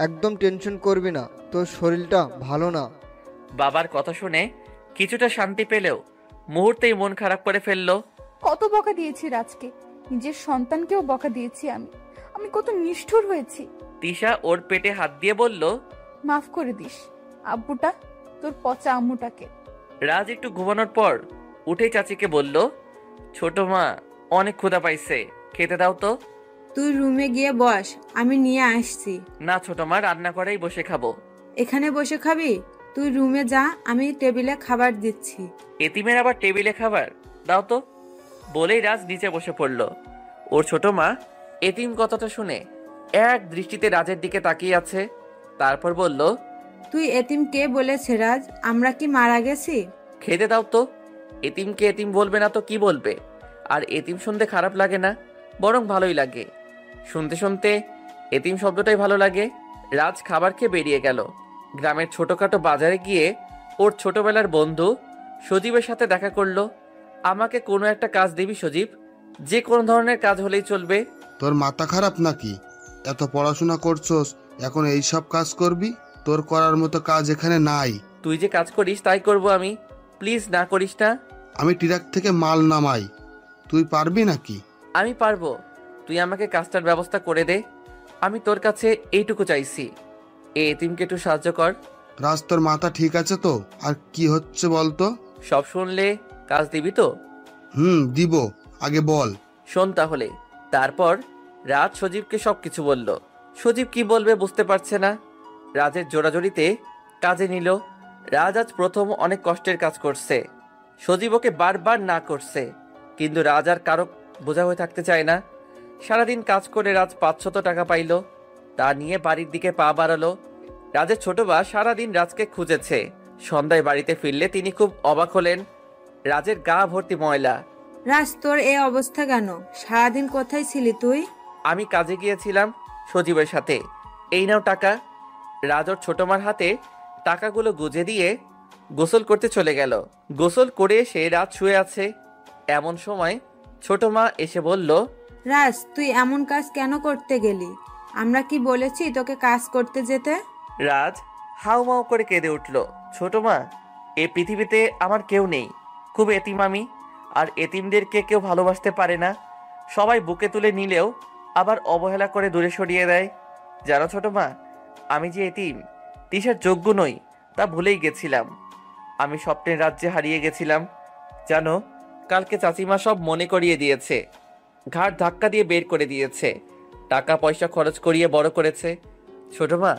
একদম টেনশন করবি না, তোর শরীরটা ভালো না। বাবার কথা শুনে কিছুটা শান্তি পেলেও মুহূর্তেই মন খারাপ করে ফেললো। কত বকা দিয়েছি রাজকে, নিজের সন্তানকেও বকা দিয়েছি আমি। আমি কত নিষ্ঠুর হয়েছি। তিশা ওর পেটে হাত দিয়ে বলল, মাফ করে দিস আব্বুটা, তোর পচা আম্মুটাকে। রাজ একটু ঘুমানোর পর উঠে চাচিকে বলল, ছোট মা অনেক ক্ষুধা পাইছে, খেতে দাও তো। তুই রুমে গিয়ে বস, আমি নিয়ে আসছি। না ছোট মা, রান্না করেই বসে খাবো। এখানে বসে খাবি? তুই রুমে যা, আমি টেবিলে খাবার দিচ্ছি। এতিমের আবার টেবিলে খাবার, দাও তো। বলেই রাজ নিচে বসে পড়ল। ওর ছোট মা এতিম কথাটা শুনে এক দৃষ্টিতে রাজের দিকে তাকিয়ে আছে। তারপর বলল, তুই এতিম কে বলেছে রাজ? আমরা কি মারা গেছি? খেতে দাও তো। এতিমকে এতিম বলবে না তো কি বলবে? আর এতিম শুনতে খারাপ লাগে না, বরং ভালোই লাগে। শুনতে শুনতে এতিম শব্দটাই ভালো লাগে। রাজ খাবার খেয়ে বেরিয়ে গেল। গ্রামের ছোটখাটো বাজারে গিয়ে ওর ছোটবেলার বন্ধু সজীবের সাথে দেখা করলো। আমাকে কোনো একটা কাজ দিবি সজীব, যে কোনো ধরনের কাজ হলেই চলবে। তোর মাথা খারাপ নাকি? এত পড়াশোনা করছস, এখন এইসব কাজ করবি? তোর করার মতো কাজ এখানে নাই। তুই যে কাজ করিস তাই করব আমি, প্লিজ না করিস না। আমি ট্রাক থেকে মাল নামাই, তুই পারবি নাকি? আমি পারবো, তুই আমাকে কাজটার ব্যবস্থা করে দে। আমি তোর কাছে এইটুকু চাইছি, এই এতিমকে একটু সাহায্য কর। রাজ তোর মাথা ঠিক আছে তো? আর কি হচ্ছে বলতো? সব শুনলে কাজ দিবি তো? দিব, আগে বল। শোন তাহলে। তারপর রাজ সজীবকে সবকিছু বলল। সজীব কি বলবে বুঝতে পারছে না। রাজের জোড়াজড়িতে কাজে নিল। রাজ আজ প্রথম অনেক কষ্টের কাজ করছে। সজীব ওকে বারবার না করছে, কিন্তু রাজ আর কারো বোঝা হয়ে থাকতে চায় না। সারাদিন কাজ করে রাজ 500 টাকা পাইল, তা নিয়ে বাড়ির দিকে পা বাড়ালো। রাজের ছোট বা সারাদিন রাজকে খুঁজেছে। সন্ধ্যায় বাড়িতে ফিরলে তিনি খুব অবাক হলেন। রাজের গা ভর্তি ময়লা। রাজ তোর এই অবস্থা কেন? সারাদিন কোথায় ছিলি তুই? আমি কাজে গিয়েছিলাম সজীবের সাথে। এই নাও টাকা। রাজ ওর ছোট মার হাতে টাকাগুলো গুজে দিয়ে গোসল করতে চলে গেল। গোসল করে এসে রাজ শুয়ে আছে। এমন সময় ছোট মা এসে বলল, রাজ তুই এমন কাজ কেন করতে গেলি? আমরা কি বলেছি তোকে কাজ করতে যেতে? রাজ হাউমাউ করে কেঁদে উঠল। ছোট মা, এ পৃথিবীতে আমার কেউ নেই, খুব এতিম আমি। আর এতিমদেরকে কেউ ভালোবাসতে পারে না, সবাই বুকে তুলে নিলেও আবার অবহেলা করে দূরে সরিয়ে দেয়। জানো ছোট মা, আমি যে এতিম, তিশার যোগ্য নই তা ভুলেই গেছিলাম। আমি স্বপ্নের রাজ্যে হারিয়ে গেছিলাম। জানো, কালকে চাচিমা সব মনে করিয়ে দিয়েছে, ঘাট ধাক্কা দিয়ে বের করে দিয়েছে, টাকা পয়সা খরচ করিয়ে বড় করেছে। ছোট মা,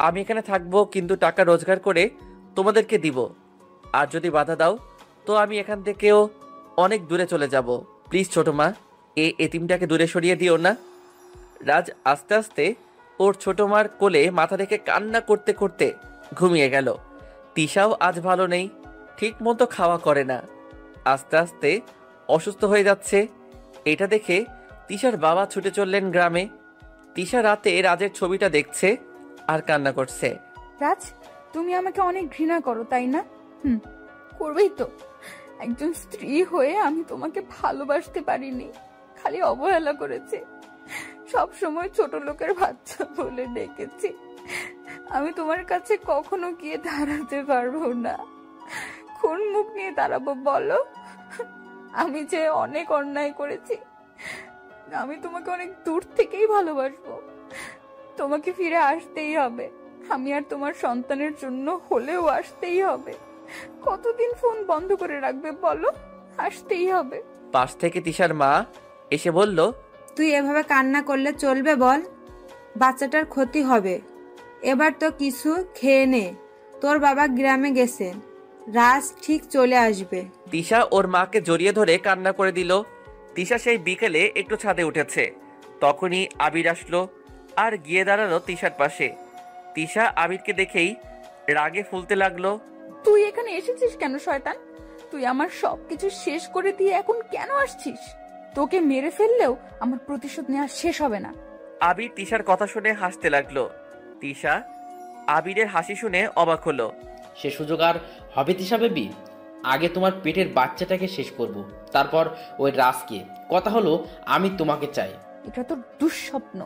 আমি এখানে থাকবো, কিন্তু টাকা রোজগার করে তোমাদেরকে দিব। আর যদি বাধা দাও তো আমি এখান থেকেও অনেক দূরে চলে যাব। প্লিজ ছোট মা, এতিমটাকে দূরে সরিয়ে দিও না। রাজ আস্তে আস্তে ওর ছোট মার কোলে মাথা রেখে কান্না করতে করতে ঘুমিয়ে গেল। তিশাও আজ ভালো নেই, ঠিক মতো খাওয়া করে না, আস্তে আস্তে অসুস্থ হয়ে যাচ্ছে। এটা দেখে তিশার বাবা ছুটে চললেন গ্রামে। তিশা রাতে রাজের ছবিটা দেখছে আর কান্না করছে। রাজ, তুমি আমাকে অনেক ঘৃণা করো, তাই না? করবেই তো। একজন স্ত্রী হয়ে আমি তোমাকে ভালোবাসতে পারিনি, খালি অবহেলা করেছি, সব সময় ছোট লোকের বাচ্চা বলে ডেকেছি। আমি তোমার কাছে কখনো গিয়ে দাঁড়াতে পারবো না। কোন মুখ নিয়ে দাঁড়াবো বলো? আমি যে অনেক অন্যায় করেছি। আমি তোমাকে অনেক দূর থেকেই ভালোবাসবো। তোমাকে ফিরে আসতেই হবে। আমি আর তোমার সন্তানের জন্য হলেও আসতেই হবে। কতদিন ফোন বন্ধ করে রাখবে বলো? আসতেই হবে। পাশ থেকে তিশার মা এসে বলল, তুই এভাবে কান্না করলে চলবে বল? বাচ্চাটার ক্ষতি হবে। এবার তো কিছু খেয়ে নে, তোর বাবা গ্রামে গেছেন, রাজ ঠিক চলে আসবে। তিশা ওর মাকে জড়িয়ে ধরে কান্না করে দিল। তিশা সেই বিকেলে একটু ছাদে উঠেছে, তখনই আবির আসলো আর গিয়ে দাঁড়ালো তিশার পাশে। তিশা আবিরকে দেখেই রাগে ফুলতে লাগলো। তুই এখানে এসেছিস কেন শয়তান? তুই আমার সবকিছু শেষ করে দিয়ে এখন কেন আসছিস? তোকে মেরে ফেললেও আমার প্রতিশোধ নেওয়া শেষ হবে না। আবির তিশার কথা শুনে হাসতে লাগলো। তিশা আবিরের হাসি শুনে অবাক হলো। সে সুযোগ আর হবে তিশা বেবি? আগে তোমার পেটের বাচ্চাটাকে শেষ করব, তারপর ওই রাজকে। কথা হলো, আমি তোমাকে চাই। এটা তো দুঃস্বপ্ন,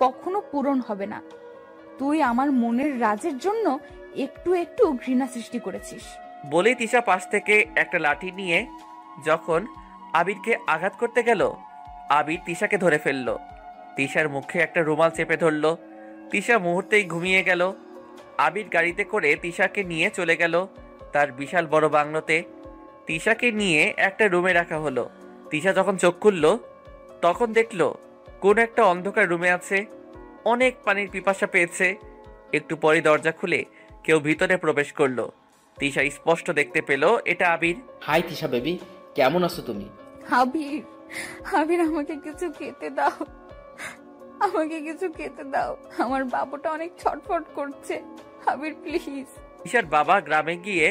কখনো পূরণ হবে না। তুই আমার মনের রাজের জন্য একটু একটু ঘৃণা সৃষ্টি করেছিস। বলেই তিশা পাশ থেকে একটা লাঠি নিয়ে যখন আবিরকে আঘাত করতে গেল, আবির তিশাকে ধরে ফেললো। তিশার মুখে একটা রুমাল চেপে ধরলো। তিশা মুহূর্তেই ঘুমিয়ে গেল। আবির গাড়িতে করে তিশাকে নিয়ে চলে গেল তার বিশাল বড় বাংলোতে। তিশাকে নিয়ে একটা রুমে রাখা হলো। তিশা যখন চোখ খুলল তখন দেখলো কোন একটা অন্ধকার রুমে আছে। অনেক পানির পিপাসা পেয়েছে। একটু পরে দরজা খুলে কেউ ভিতরে প্রবেশ করলো। তিশা স্পষ্ট দেখতে পেল এটা আবির। হাই তিশা বেবি, কেমন আছো তুমি? আবির, আবির আমাকে কিছু খেতে দাও, আমাকে কিছু খেতে দাও। আমার বাবুটা অনেক ছটফট করছে। আবির প্লিজ। তিশার বাবা গ্রামে গিয়ে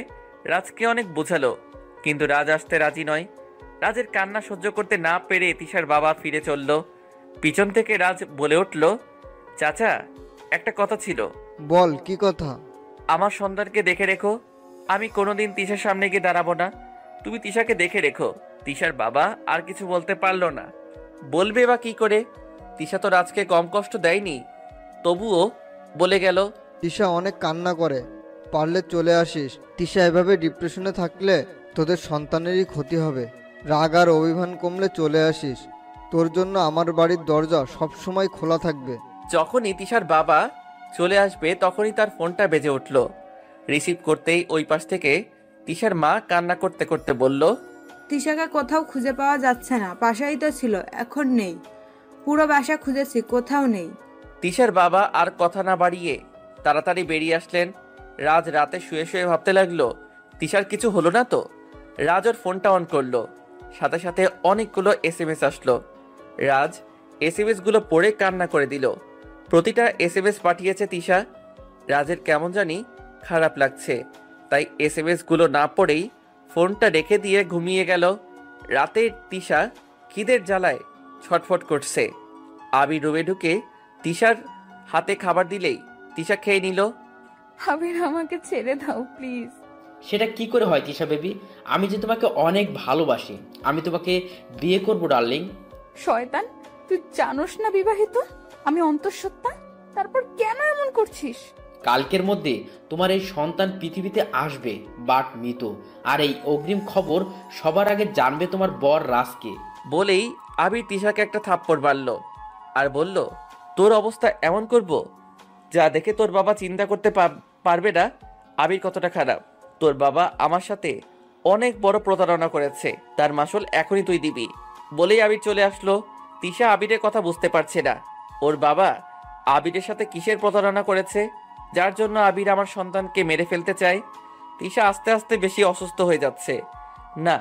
রাজকে অনেক বোঝালো, কিন্তু রাজ আসতে রাজি নয়। রাজের কান্না সহ্য করতে না পেরে তিশার বাবা ফিরে চলল। পিছন থেকে রাজ বলে উঠল, চাচা, একটা কথা ছিল। বল, কি কথা? আমার সন্তানকে দেখে রেখো। আমি কোনোদিন তিশার সামনে গিয়ে দাঁড়াবো না, তুমি তিশাকে দেখে রেখো। তিশার বাবা আর কিছু বলতে পারলো না, বলবে বা কি করে? তিশা তো রাজকে কম কষ্ট দেয়নি, তবুও বলে গেল। তিশা অনেক কান্না করে, পারলে চলে আসিস। তিশা এভাবে ডিপ্রেশনে থাকলে তোদের সন্তানেরই ক্ষতি হবে। রাগ আর অভিমান কমলে চলে আসিস। তোর জন্য আমার বাড়ির দরজা সবসময় খোলা থাকবে। যখনই তিশার বাবা চলে আসবে তখনই তার ফোনটা বেজে উঠল। রিসিভ করতেই ওই পাশ থেকে তিশার মা কান্না করতে করতে বলল, তিশাকে কোথাও খুঁজে পাওয়া যাচ্ছে না। বাসায় তো ছিল, এখন নেই। পুরো বাসা খুঁজেছি, কোথাও নেই। তিশার বাবা আর কথা না বাড়িয়ে তাড়াতাড়ি বেরিয়ে আসলেন। রাজ রাতে শুয়ে শুয়ে ভাবতে লাগলো, তিশার কিছু হলো না তো? রাজ ওর ফোনটা অন করলো, সাথে সাথে অনেকগুলো SMS আসলো। রাজ SMS গুলো পড়ে কান্না করে দিল। প্রতিটা SMS পাঠিয়েছে তিশা। রাজের কেমন জানি খারাপ লাগছে, তাই SMS গুলো না পড়েই ফোনটা রেখে দিয়ে ঘুমিয়ে গেল। রাতে তিশা খিদের জ্বালায় ছটফট করছে। আবির রুমে ঢুকে তিশার হাতে খাবার দিলেই তিশা খেয়ে নিল। আবির, আমাকে ছেড়ে দাও প্লিজ। সেটা কি করে হয় তিশা বেবি? আমি যে তোমাকে অনেক ভালোবাসি, আমি তোমাকে বিয়ে করবো ডার্লিং। শয়তান, তুই জানোস না বিবাহিত? আমি অন্তঃসত্ত্বা, তারপর কেন এমন করছিস? কালকের মধ্যে তোমার এই সন্তান পৃথিবীতে আসবে, বাট মৃত। আর এই অগ্রিম খবর সবার আগে জানবে তোমার বর রাজকে। বলেই আবির তিশাকে একটা থাপ্পড় মারল আর বলল, তোর অবস্থা এমন করব যা দেখে তোর বাবা চিন্তা করতে পারবে না আবির কতটা খারাপ। তোর বাবা আমার সাথে অনেক বড় প্রতারণা করেছে, তার মাসুল এখনই তুই দিবি। বলেই আবির চলে আসলো। তিশা আবিরের কথা বুঝতে পারছে না, ওর বাবা আবিরের সাথে কিসের প্রতারণা করেছে যার জন্য আবির আমার সন্তানকে মেরে ফেলতে চায়। তিশা আস্তে আস্তে বেশি অসুস্থ হয়ে যাচ্ছে। না,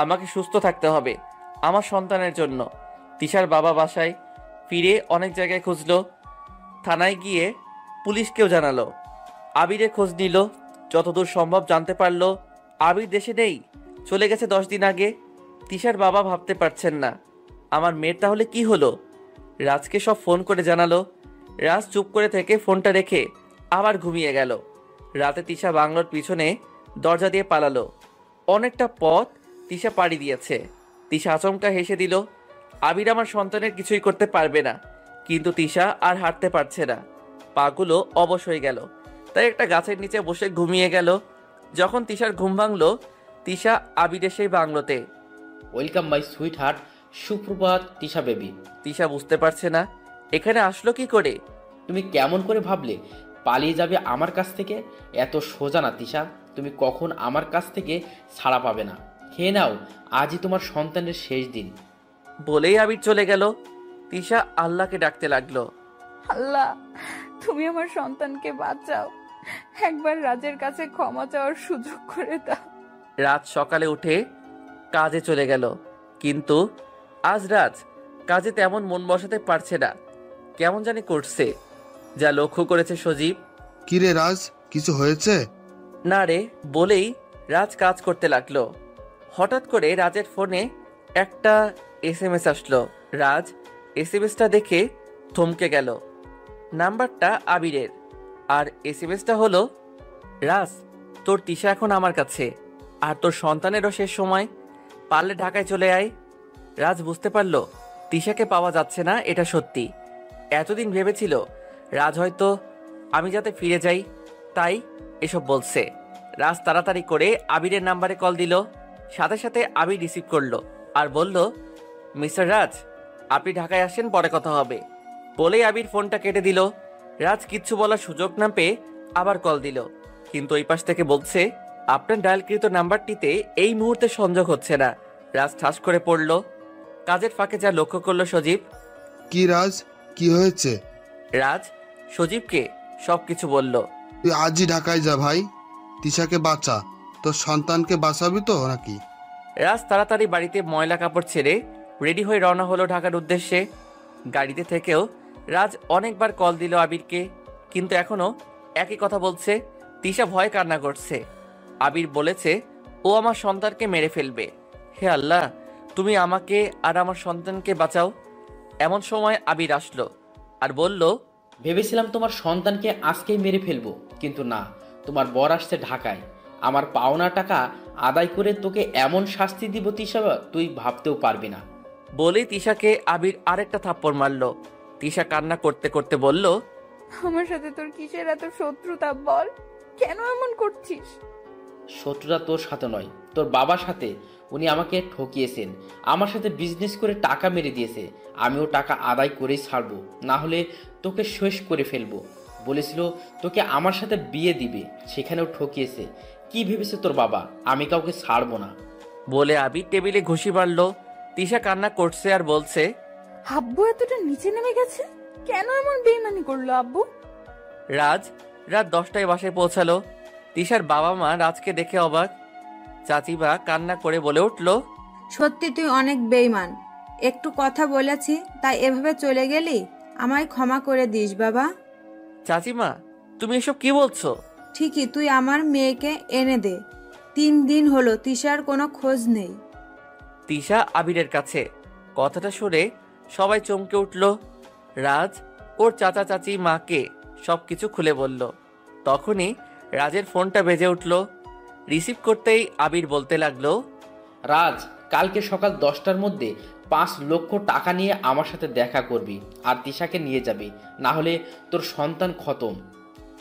আমাকে সুস্থ থাকতে হবে আমার সন্তানের জন্য। তিশার বাবা বাসায় ফিরে অনেক জায়গায় খুঁজলো, থানায় গিয়ে পুলিশকেও জানালো, আবিরের খোঁজ নিল। যতদূর সম্ভব জানতে পারলো আবির দেশে নেই, চলে গেছে 10 দিন আগে। তিশার বাবা ভাবতে পারছেন না আমার মেয়ের তাহলে কি হলো। রাজকে সব ফোন করে জানালো। রাজ চুপ করে থেকে ফোনটা রেখে আবার ঘুমিয়ে গেল। রাতে তিশা বাংলোর পিছনে দরজা দিয়ে পালালো। অনেকটা পথ তিশা পাড়ি দিয়েছে। তিশা আচমকা হেসে দিল, আবির আমার সন্তানের কিছুই করতে পারবে না। কিন্তু তিশা আর হাঁটতে পারছে না, পাগুলো অবশ হয়ে গেল। তাই একটা গাছের নিচে বসে ঘুমিয়ে গেল। যখন তিশার ঘুম ভাঙলো, তিশা আবিরের সেই বাংলোতে। ওয়েলকাম মাই সুইট হার্ট, সুপ্রভাত তিশা বেবি। তিশা বুঝতে পারছে না এখানে আসলো কি করে। তুমি কেমন করে ভাবলে পালিয়ে যাবে আমার কাছ থেকে? এত সোজা না তিশা, তুমি কখন আমার কাছ থেকে ছাড়া পাবে না। খেয়ে নাও, আজই তোমার সন্তানের শেষ দিন। বলেই আবির চলে গেল। তিশা আল্লাহকে ডাকতে লাগলো, আল্লাহ, তুমি আমার সন্তানকে বাঁচাও, একবার রাজের কাছে ক্ষমা চাওয়ার সুযোগ করে দাও। রাত সকালে উঠে কাজে চলে গেল, কিন্তু আজ রাজ কাজে তেমন মন বসাতে পারছে না, কেমন জানি করছে। যা লক্ষ্য করেছে সজীব। কিরে রাজ, কিছু হয়েছে? না রে, বলেই রাজ কাজ করতে লাগলো। হঠাৎ করে রাজের ফোনে একটা SMS আসলো। রাজ SMSটা দেখে থমকে গেল। নাম্বারটা আবিরের, আর SMSটা হলো, রাজ তোর তিশা এখন আমার কাছে, আর তোর সন্তানেরও শেষ সময়, পারলে ঢাকায় চলে আয়। রাজ বুঝতে পারলো তিশাকে পাওয়া যাচ্ছে না, এটা সত্যি। এতদিন ভেবেছিল রাজ হয়তো আমি যাতে ফিরে যাই তাই এসব বলছে। রাজ তাড়াতাড়ি করে আবিরের নাম্বারে কল দিল। সাথে সাথে আবির রিসিভ করলো আর বলল, মিস্টার রাজ, আপনি ঢাকায় আসেন, পরে কথা হবে। বলেই আবির ফোনটা কেটে দিল। রাজ কিচ্ছু বলার সুযোগ না পেয়ে আবার কল দিল, কিন্তু ওই পাশ থেকে বলছে, আপনার ডায়ালকৃত নাম্বারটিতে এই মুহূর্তে সংযোগ হচ্ছে না। রাজ ঠাস করে পড়ল। কাজের ফাঁকে যা লক্ষ্য করলো সজীব। কি রাজ, কি হয়েছে? রাজ সজীবকে সবকিছু বলল। তুই আজই ঢাকায় যা ভাই, তিশাকে বাঁচা, তোর সন্তানকে বাঁচাবি তো নাকি? রাজ তাড়াতাড়ি বাড়িতে ময়লা কাপড় ছেড়ে রেডি হয়ে রওনা হলো ঢাকার উদ্দেশ্যে। গাড়িতে থেকেও রাজ অনেকবার কল দিল আবিরকে, কিন্তু এখনো একই কথা বলছে। তিশা ভয় কান্না করছে। আবির বলেছে ও আমার সন্তানকে মেরে ফেলবে। হে আল্লাহ, তুমি আমাকে আর আমার সন্তানকে বাঁচাও। এমন সময় আবির আসলো আর বলল, ভেবেছিলাম তোমার সন্তানকে আজকেই মেরে ফেলবো, কিন্তু না, তোমার বর আসছে ঢাকায়। আমার পাওনা টাকা আদায় করে তোকে এমন শাস্তি দিব তিশা, তুই ভাবতেও পারবি না। বলেই তিশাকে আবির আরেকটা থাপ্পড় মারল। তিশা কান্না করতে করতে বলল, আমার সাথে তোর কিসের এত শত্রুতা বল, কেন এমন করছিস? শত্রুতা তোর সাথে নয়, তোর বাবার সাথে। উনি আমাকে ঠকিয়েছেন, আমার সাথে বিজনেস করে টাকা মেরে দিয়েছে। আমিও টাকা আদায় করেই ছাড়বো, না হলে তোকে শেষ করে ফেলবো। বলেছিল তোকে আমার সাথে বিয়ে দিবে, সেখানেও ঠকিয়েছে। কি ভেবেছে তোর বাবা আমি কাউকে ছাড়বো না? বলে আবির টেবিলে ঘুষি মারল। তিশা কান্না করছে আর বলছে, আব্বু এতটা নিচে নেমে গেছে, কেন এমন বেইমানি করলো আব্বু? রাত 10টায় বাসায় পৌঁছালো। তিশার বাবা মা রাজকে দেখে অবাক। চাচিবা কান্না করে বলে উঠল, সত্যি তুই অনেক বেইমান, একটু কথা বলেছি তাই এভাবে চলে গেলি, আমায় ক্ষমা করে দিস বাবা। চাচিমা তুমি এসব কি বলছো? ঠিকই, তুই আমার মেয়েকে এনে দে। 3 দিন হলো তিশার কোনো খোঁজ নেই। তিশা আবিরের কাছে। কথাটা শুনে সবাই চমকে উঠল। রাজ ওর চাচা চাচি মাকে সবকিছু খুলে বলল। তখনই রাজের ফোনটা বেজে উঠল। রিসিভ করতেই আবির বলতে লাগলো, রাজ, কালকে সকাল 10টার মধ্যে 5 লক্ষ টাকা নিয়ে আমার সাথে দেখা করবি আর তিশাকে নিয়ে যাবি, না হলে তোর সন্তান খতম।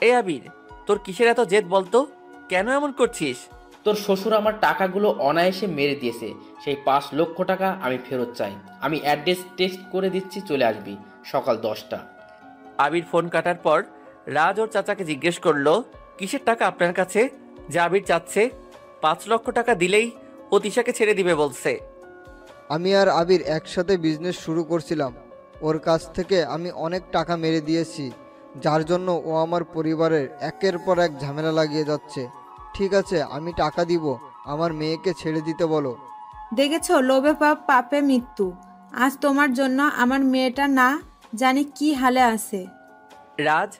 এই আবির, তোর কিসের এত জেদ বলতো? কেন এমন করছিস? তোর শ্বশুর আমার টাকাগুলো অনায়াসে মেরে দিয়েছে। সেই 5 লক্ষ টাকা আমি ফেরত চাই। আমি অ্যাড্রেস টেক্সট করে দিচ্ছি, চলে আসবি সকাল 10টা। আবির ফোন কাটার পর রাজ ওর চাচাকে জিজ্ঞেস করলো, কিসের টাকা আপনার কাছে যে আবির চাচ্ছে? 5 লক্ষ টাকা দিলেই ও তিশাকে ছেড়ে দিবে বলছে। আমি আর আবির একসাথে বিজনেস শুরু করছিলাম। ওর কাছ থেকে আমি অনেক টাকা মেরে দিয়েছি, যার জন্য ও আমার পরিবারের একের পর এক ঝামেলা লাগিয়ে যাচ্ছে। ঠিক আছে, আমি টাকা দিব, আমার মেয়েকে ছেড়ে দিতে বলো। দেখেছো, লোভে পাপ, পাপে মৃত্যু। আজ তোমার জন্য আমার মেয়েটা না জানি কি হালে আছে। রাজ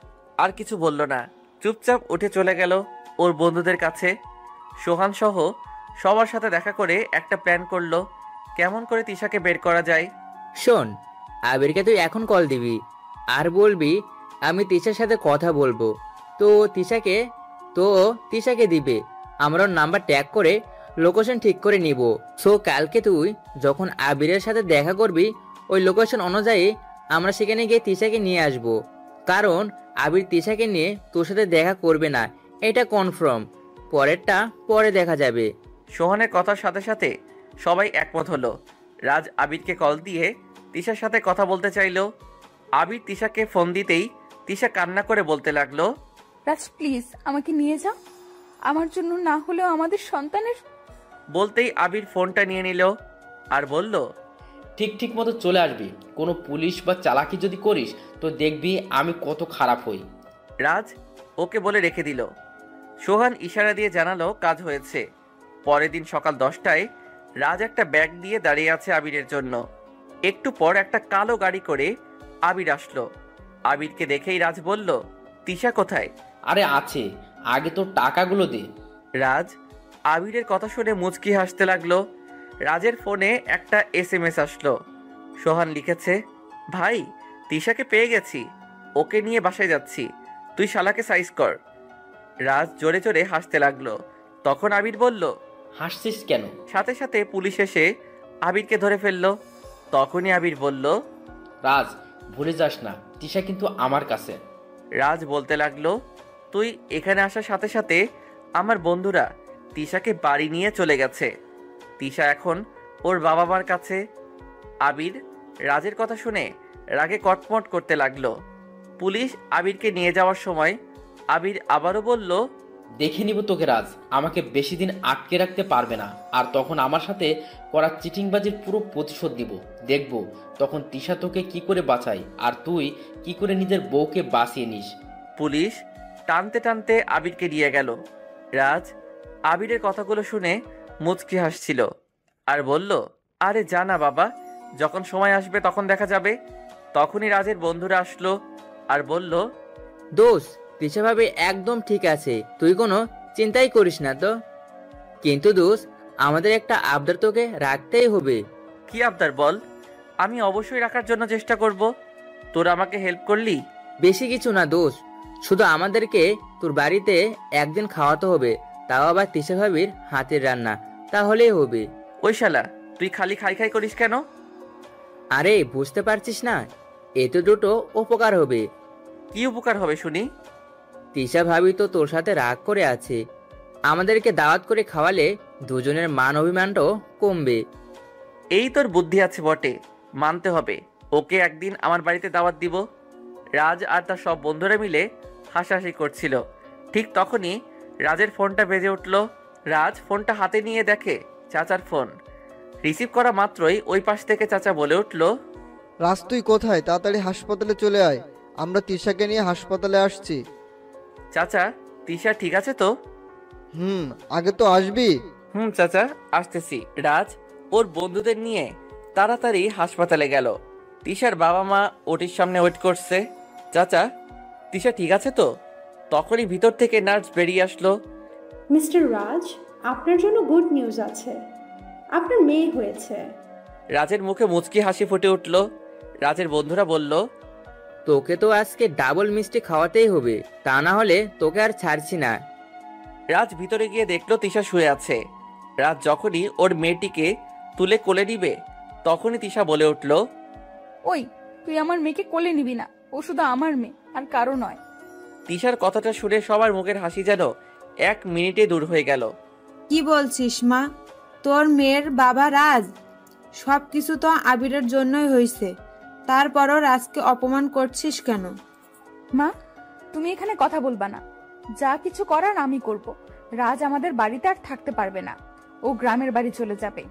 আর কিছু বলল না, চুপচাপ উঠে চলে গেল ওর বন্ধুদের কাছে। সোহান সহ সবার সাথে দেখা করে একটা প্ল্যান করলো কেমন করে তিশাকে বের করা যায়। শোন, আবিরকে তুই এখন কল দিবি আর বলবি আমি তিশার সাথে কথা বলবো। তো তিশাকে দিবে। আমরা ওর নাম্বার ট্যাগ করে লোকেশন ঠিক করে নিব। সো কালকে তুই যখন আবিরের সাথে দেখা করবি, ওই লোকেশন অনুযায়ী আমরা সেখানে গিয়ে তিশাকে নিয়ে আসব। কারণ আবির তিশাকে নিয়ে তোর সাথে দেখা করবে না, এটা কনফার্ম। পরেরটা পরে দেখা যাবে। সোহানের কথার সাথে সাথে সবাই একমত হলো। রাজ আবিরকে কল দিয়ে তিশার সাথে কথা বলতে চাইলো। আবির তিশাকে ফোন দিতেই তিশা কান্না করে বলতে লাগলো, রাজ প্লিজ আমাকে নিয়ে যাও, আমার জন্য না হলেও আমাদের সন্তানের। বলতেই আবির ফোনটা নিয়ে নিল আর বলল, ঠিক মতো চলে আসবি। কোনো পুলিশ বা চালাকি যদি করিস তো দেখবি আমি কত খারাপ হই। রাজ ওকে বলে রেখে দিল। সোহান ইশারা দিয়ে জানালো কাজ হয়েছে। পরের দিন সকাল 10টায় রাজ একটা ব্যাগ দিয়ে দাঁড়িয়ে আছে আবিরের জন্য। একটু পর একটা কালো গাড়ি করে আবির আসলো। আবিরকে দেখেই রাজ বলল, তিশা কোথায়? আরে আছে, আগে তোর টাকাগুলো দে। রাজ আবিরের কথা শুনে মুচকি হাসতে লাগলো। রাজের ফোনে একটা SMS আসলো। সোহান লিখেছে, ভাই তিশাকে পেয়ে গেছি, ওকে নিয়ে বাসায় যাচ্ছি, তুই শালাকে সাইজ কর। রাজ জোরে জোরে হাসতে লাগলো। তখন আবির বলল, হাসছিস কেন? সাথে সাথে পুলিশ এসে আবিরকে ধরে ফেললো। তখনই আবির বলল, রাজ ভুলে যাস না, তিশা কিন্তু আমার কাছে। রাজ বলতে লাগলো, তুই এখানে আসার সাথে সাথে আমার বন্ধুরা তিশাকে বাড়ি নিয়ে চলে গেছে। তিশা এখন ওর বাবা মার কাছে। আবির রাজের কথা শুনে রাগে কটমট করতে লাগলো। পুলিশ আবিরকে নিয়ে যাওয়ার সময় আবির আবারও বলল, দেখে নিব তোকে রাজ, আমাকে বেশি দিন আটকে রাখতে পারবে না। আর তখন আমার সাথে করা চিটিংবাজির পুরো প্রতিশোধ দিব। দেখব তখন তিশা তোকে কি করে বাঁচাই আর তুই কি করে নিজের বউকে বাঁচিয়ে নিস। পুলিশ টানতে টানতে আবিরকে নিয়ে গেল। রাজ আবিরের কথাগুলো শুনে মুচকি হাসছিল আর বলল, আরে জানা বাবা, যখন সময় আসবে তখন দেখা যাবে। তখনই রাজের বন্ধুরা আসলো আর বলল, দোস্ত, তিশা ভাবি একদম ঠিক আছে, তুই কোনো চিন্তাই করিস না তো। কিন্তু দোস্ত, আমাদের একটা আবদার তোকে রাখতেই হবে। কি আবদার বল? আমি অবশ্যই রাখার জন্য চেষ্টা করব। তোরা আমাকে হেল্প করলি। বেশি কিছু না দোস্ত, শুধু আমাদেরকে তোর বাড়িতে একদিন খাওয়াতে হবে, তাও আবার তিশা ভাবির হাতের রান্না, তাহলেই হবে। ওই শালা, তুই খালি খাই খাই করিস কেন? আরে বুঝতে পারছিস না, এতে দুটো উপকার হবে। কি উপকার হবে শুনি? তিশা ভাবি তো তোর সাথে রাগ করে আছে, আমাদেরকে দাওয়াত করে খাওয়ালে দুজনের মান অভিমানটাও কমবে। এই তোর বুদ্ধি আছে বটে, মানতে হবে। ওকে একদিন আমার বাড়িতে দাওয়াত দিব। রাজ আর তার সব বন্ধুরা মিলে হাসাহাসি করছিল। ঠিক তখনই রাজের ফোনটা বেজে উঠল। রাজ ফোনটা হাতে নিয়ে দেখে চাচার ফোন। রিসিভ করা মাত্রই ওই পাশ থেকে চাচা বলে উঠল, রাজ তুই কোথায়? তাড়াতাড়ি হাসপাতালে চলে আয়, আমরা তিশাকে নিয়ে হাসপাতালে আসছি। চাচা তিশা ঠিক আছে তো? আগে তো আসবি। চাচা আসতেছি। রাজ ওর বন্ধুদের নিয়ে তাড়াতাড়ি হাসপাতালে গেল। তিশার বাবা মা ওটির সামনে ওয়েট করছে। চাচা তিশা ঠিক আছে তো? তখনই ভিতর থেকে নার্স বেরিয়ে আসলো। মিস্টার রাজ, আপনার জন্য গুড নিউজ আছে, আপনার মেয়ে হয়েছে। রাজের মুখে মুচকি হাসি ফুটে উঠল। রাজের বন্ধুরা বলল, তোকে তো আজকে ডাবল মিষ্টি খাওয়াতেই হবে, তা না হলে তোকে আর ছাড়ছি না। রাজ ভিতরে গিয়ে দেখলো তিশা শুয়ে আছে। রাজ যখনই ওর মেয়েটিকে তুলে কোলে নিবে তখনই তিশা বলে উঠল, ওই তুই আমার মেয়েকে কোলে নিবি না, ও শুধু আমার মেয়ে আর কারো নয়। তিশার কথাটা শুনে সবার মুখের হাসি যেন 1 মিনিটে দূর হয়ে গেল। কি বলছিস মা? তোর মেয়ের বাবা রাজ? সব কিছু তো আবিরের জন্যই হয়েছে, তারপরও রাজকে অপমান করছিস কেন? মা, তুমি এখানে কথা বলবা না। যা কিছু করার আমি করব। রাজ আমাদের বাড়িতে আর থাকতে পারবে না, ও গ্রামের বাড়ি চলে যাবে।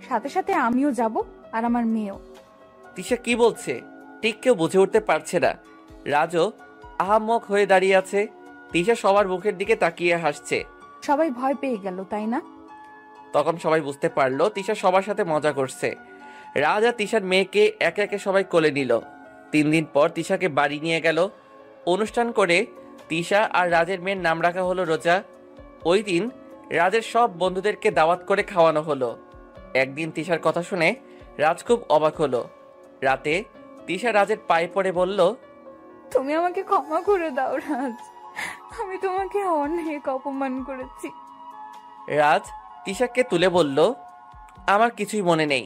সাথে সাথে আমিও যাব, আর আমার মেয়েও। তিশা কি বলছে ঠিক কেউ বুঝে উঠতে পারছে না। রাজও আহাম্মক হয়ে দাঁড়িয়ে আছে। তিশা সবার মুখের দিকে তাকিয়ে হাসছে। সবাই ভয় পেয়ে গেল, তাই না? তখন সবাই বুঝতে পারলো তিশা সবার সাথে মজা করছে। রাজ আর তিশার মেয়েকে একে একে সবাই কোলে নিল। 3 দিন পর তিশাকে বাড়ি নিয়ে গেল। অনুষ্ঠান করে তিশা আর রাজের মেয়ের নাম রাখা হলো রোজা। ওই দিন রাজের সব বন্ধুদেরকে দাওয়াত করে খাওয়ানো হলো। একদিন তিশার কথা শুনে রাজ খুব অবাক হলো। রাতে তিশা রাজের পায়ে পড়ে বলল, তুমি আমাকে ক্ষমা করে দাও রাজ, আমি তোমাকে অনেক অপমান করেছি। রাজ তিশাকে তুলে বলল, আমার কিছুই মনে নেই।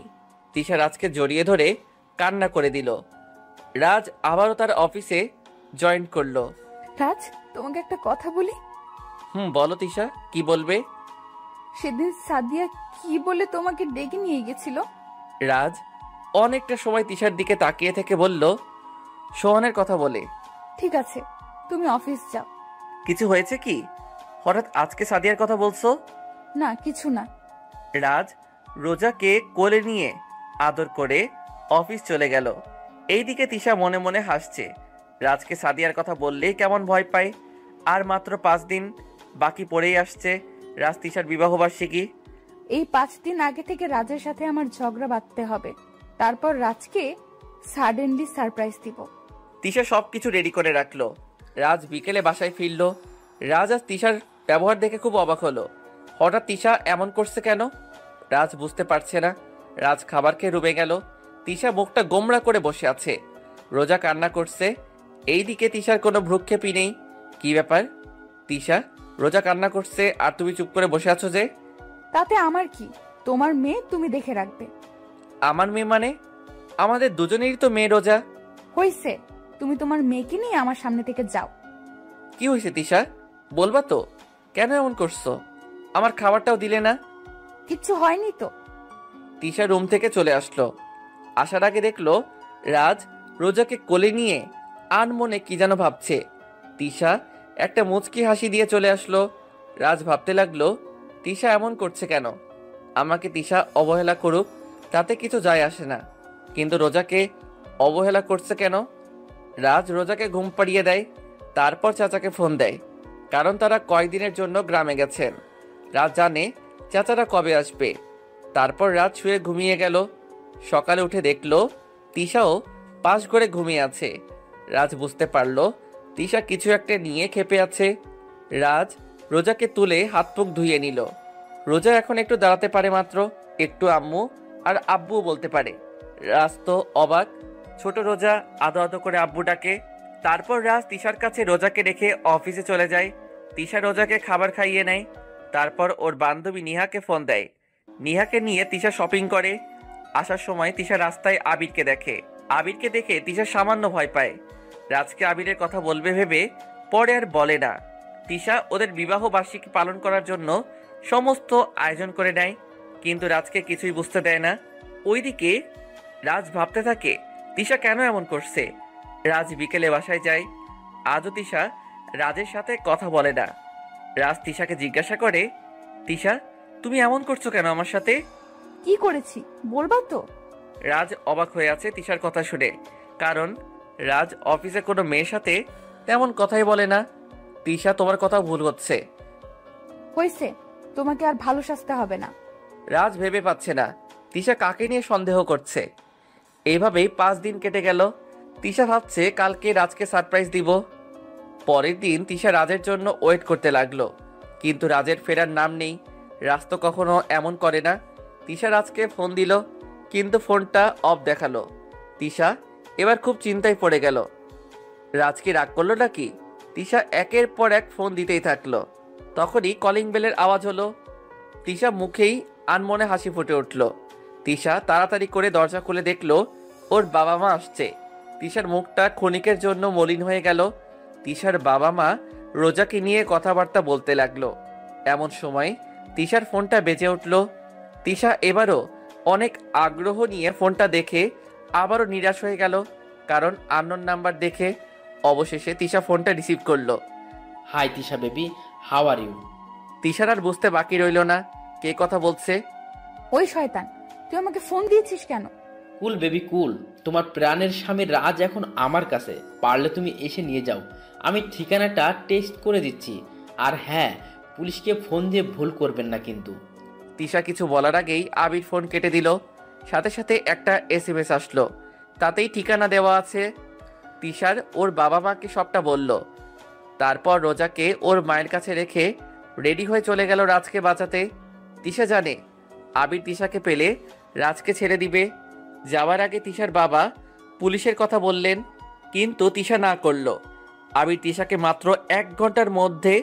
তিশা রাজকে জড়িয়ে ধরে কান্না করে দিল। রাজ আবারও তার অফিসে জয়েন করলো। রাজ, তোমাকে একটা কথা বলি। বলো তিশা, কি বলবে? সেদিন সাদিয়া কি বলে তোমাকে ডেকে নিয়ে গেছিল? রাজ অনেকটা সময় তিশার দিকে তাকিয়ে থেকে বলল, সোহানের কথা বলে। ঠিক আছে, তুমি অফিস যাও। কিছু হয়েছে কি? হঠাৎ আজকে সাদিয়ার কথা বলছো? না, কিছু না। রাজ রোজাকে কোলে নিয়ে আদর করে অফিস চলে গেল। এইদিকে তিশা মনে মনে হাসছে। রাজকে সাদিয়ার কথা বললেই কেমন ভয় পায়। আর মাত্র 5 দিন বাকি পড়েই আসছে রাজ তিশার বিবাহবার্ষিকী। এই 5 দিন আগে থেকে রাজের সাথে আমার ঝগড়া বাঁধতে হবে, তারপর রাজকে সাডেনলি সারপ্রাইজ দিব। তিশা সবকিছু রেডি করে রাখলো। রাজ বিকেলে বাসায় ফিরল। রাজ আর তিশার ব্যবহার দেখে খুব অবাক হলো। হঠাৎ তিশা এমন করছে কেন? রাজ বুঝতে পারছে না। রাজ খাবার খেয়ে রুমে গেল। তিশা মুখটা গোমড়া করে বসে আছে। রোজা কান্না করছে। এইদিকে তিশার কোনো ভ্রুক্ষেপই নেই। কি ব্যাপার তিশা? রোজা কান্না করছে আর তুমি চুপ করে বসে আছো যে? তাতে আমার কি? তোমার মেয়ে তুমি দেখে রাখবে। আমার মেয়ে মানে? আমাদের দুজনেরই তো মেয়ে রোজা। হইছে, তুমি তোমার মেয়েকে নিয়ে আমার সামনে থেকে যাও। কি হয়েছে তিশা, বলবা তো? কেন এমন করছো? আমার খাবারটাও দিলে না। কিচ্ছু হয়নি তো। তিশা রুম থেকে চলে আসলো। আসার আগে দেখলো রাজ রোজাকে কোলে নিয়ে আনমনে কি যেন ভাবছে। তিশা একটা মুচকি হাসি দিয়ে চলে আসলো। রাজ ভাবতে লাগলো, তিশা এমন করছে কেন? আমাকে তিশা অবহেলা করুক, তাতে কিছু যায় আসে না, কিন্তু রোজাকে অবহেলা করছে কেন? রাজ রোজাকে ঘুম পাড়িয়ে দেয়, তারপর চাচাকে ফোন দেয়, কারণ তারা কয়েকদিনের জন্য গ্রামে গেছেন। রাজ জানে চাচারা কবে আসবে। তারপর রাত শুয়ে ঘুমিয়ে গেল। সকালে উঠে দেখলো তিশাও পাশ করে ঘুমিয়ে আছে। রাজ বুঝতে পারলো তিশা কিছু একটা নিয়ে ক্ষেপে আছে। রাজ রোজাকে তুলে হাত মুখ ধুয়ে নিল। রোজা এখন একটু দাঁড়াতে পারে, মাত্র একটু আম্মু আর আব্বু বলতে পারে। রাজ তো অবাক। ছোট রোজা আদো আদো করে আব্বু ডাকে। তারপর রাজ তিশার কাছে রোজাকে রেখে অফিসে চলে যায়। তিশা রোজাকে খাবার খাইয়ে নেয়। তারপর ওর বান্ধবী নিহাকে ফোন দেয়। নিহাকে নিয়ে তিশা শপিং করে। আসার সময় তিশা রাস্তায় আবিরকে দেখে। আবিরকে দেখে তিশা সামান্য ভয় পায়। রাজকে আবিরের কথা বলবে ভেবে পরে আর বলে না। তিশা ওদের বিবাহ বার্ষিকী পালন করার জন্য সমস্ত আয়োজন করে নেয়, কিন্তু রাজকে কিছুই বুঝতে দেয় না। ওইদিকে রাজ ভাবতে থাকে তিশা কেন এমন করছে। রাজ বিকেলে বাসায় যায়। আজও তিশা রাজের সাথে কথা বলে না। রাজ তিশাকে জিজ্ঞাসা করে, তিশা তুমি এমন করছো কেন আমার সাথে? কি করেছি বলবা তো? রাজ অবাক হয়ে আছে তিশার কথা শুনে, কারণ রাজ অফিসে কোনো মেয়ের সাথে তেমন কথাই বলে না। তিশা তোমার কথা ভুল হচ্ছে। হয়েছে, তোমাকে আর ভালো সাজতে হবে না। রাজ ভেবে পাচ্ছে না তিশা কাকে নিয়ে সন্দেহ করছে। এইভাবেই 5 দিন কেটে গেল। তিশা ভাবছে কালকে রাজকে সারপ্রাইজ দিব। পরের দিন তিশা রাজের জন্য ওয়েট করতে লাগলো, কিন্তু রাজের ফেরার নাম নেই। রাজ তো কখনো এমন করে না। তিশা রাজকে ফোন দিল, কিন্তু ফোনটা অফ দেখালো। তিশা এবার খুব চিন্তায় পড়ে গেল। রাজ কি রাগ করলো নাকি? তিশা একের পর এক ফোন দিতেই থাকলো। তখনই কলিং বেলের আওয়াজ হলো। তিশা মুখেই আনমনে হাসি ফুটে উঠল। তিশা তাড়াতাড়ি করে দরজা খুলে দেখলো ওর বাবা মা আসছে। তিশার মুখটা ক্ষণিকের জন্য মলিন হয়ে গেল। তিশার বাবা মা রোজাকে নিয়ে কথাবার্তা বলতে লাগলো। এমন সময় তিশার ফোনটা বেজে উঠল। তিশা এবারও অনেক আগ্রহ নিয়ে ফোনটা দেখে আবারও নিরাশ হয়ে গেল, কারণ আননোন নাম্বার দেখে। অবশেষে তিশা ফোনটা রিসিভ করলো। Hi Tisha baby, how are you? তিশার আর বুঝতে বাকি রইল না কে কথা বলছে। ওই শয়তান, তুই আমাকে ফোন দিয়েছিস কেন? কুল বেবি কুল, তোমার প্রাণের স্বামী রাজ এখন আমার কাছে, পারলে তুমি এসে নিয়ে যাও। আমি ঠিকানাটা টেক্সট করে দিচ্ছি। আর হ্যাঁ, পুলিশকে ফোন দিয়ে ভুল করবেন না কিন্তু। তিশা কিছু বলার আগেই আবির ফোন কেটে দিল। সাথে সাথে একটা SMS আসলো, তাতেই ঠিকানা দেওয়া আছে। তিশার ওর বাবা মাকে সবটা বলল। তারপর রোজাকে ওর মায়ের কাছে রেখে রেডি হয়ে চলে গেল রাজকে বাঁচাতে। তিশা জানে আবির তিশাকে পেলে রাজকে ছেড়ে দিবে। যাওয়ার আগে তিশার বাবা পুলিশের কথা বললেন, কিন্তু তিশা না করলো। আবির তিশাকে মাত্র 1 ঘন্টার মধ্যে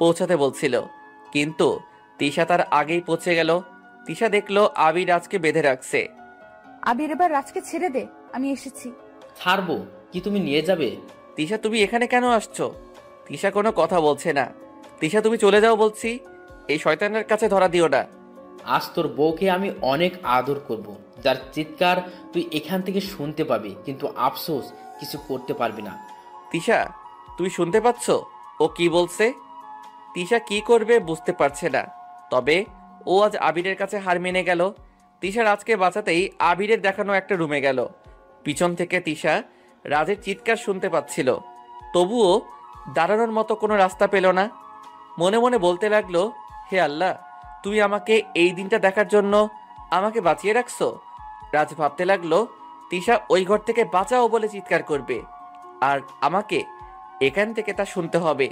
পৌঁছাতে বলছিল, কিন্তু তিশা তার আগেই পৌঁছে গেল। তিশা দেখলো আবির রাজকে বেঁধে রাখছে। আবির, এবার রাজকে ছেড়ে দে, আমি এসেছি। ছাড়বো কি, তুমি নিয়ে যাবে? তিশা, তুমি এখানে কেন আসছো? তিশা কোনো কথা বলছে না। তিশা, তুমি চলে যাও বলছি, এই শয়তানের কাছে ধরা দিও না। আজ তোর বউকে আমি অনেক আদর করব, যার চিৎকার তুই এখান থেকে শুনতে পাবি, কিন্তু আফসোস কিছু করতে পারবি না। তিশা, তুমি শুনতে পাচ্ছ ও কি বলছে? তিশা কি করবে বুঝতে পারছে না, তবে ও আজ আবিরের কাছে হার মেনে গেল। তিশা রাজকে বাঁচাতেই আবিরের দেখানো একটা রুমে গেল। পিছন থেকে তিশা রাজের চিৎকার শুনতে পাচ্ছিল, তবুও দাঁড়ানোর মতো কোনো রাস্তা পেল না। মনে মনে বলতে লাগলো, হে আল্লাহ, তুমি আমাকে এই দিনটা দেখার জন্য আমাকে বাঁচিয়ে রাখছো। রাজ ভাবতে লাগলো, তিশা ওই ঘর থেকে বাঁচাও বলে চিৎকার করবে, আর আমাকে এখান থেকে তা শুনতে হবে।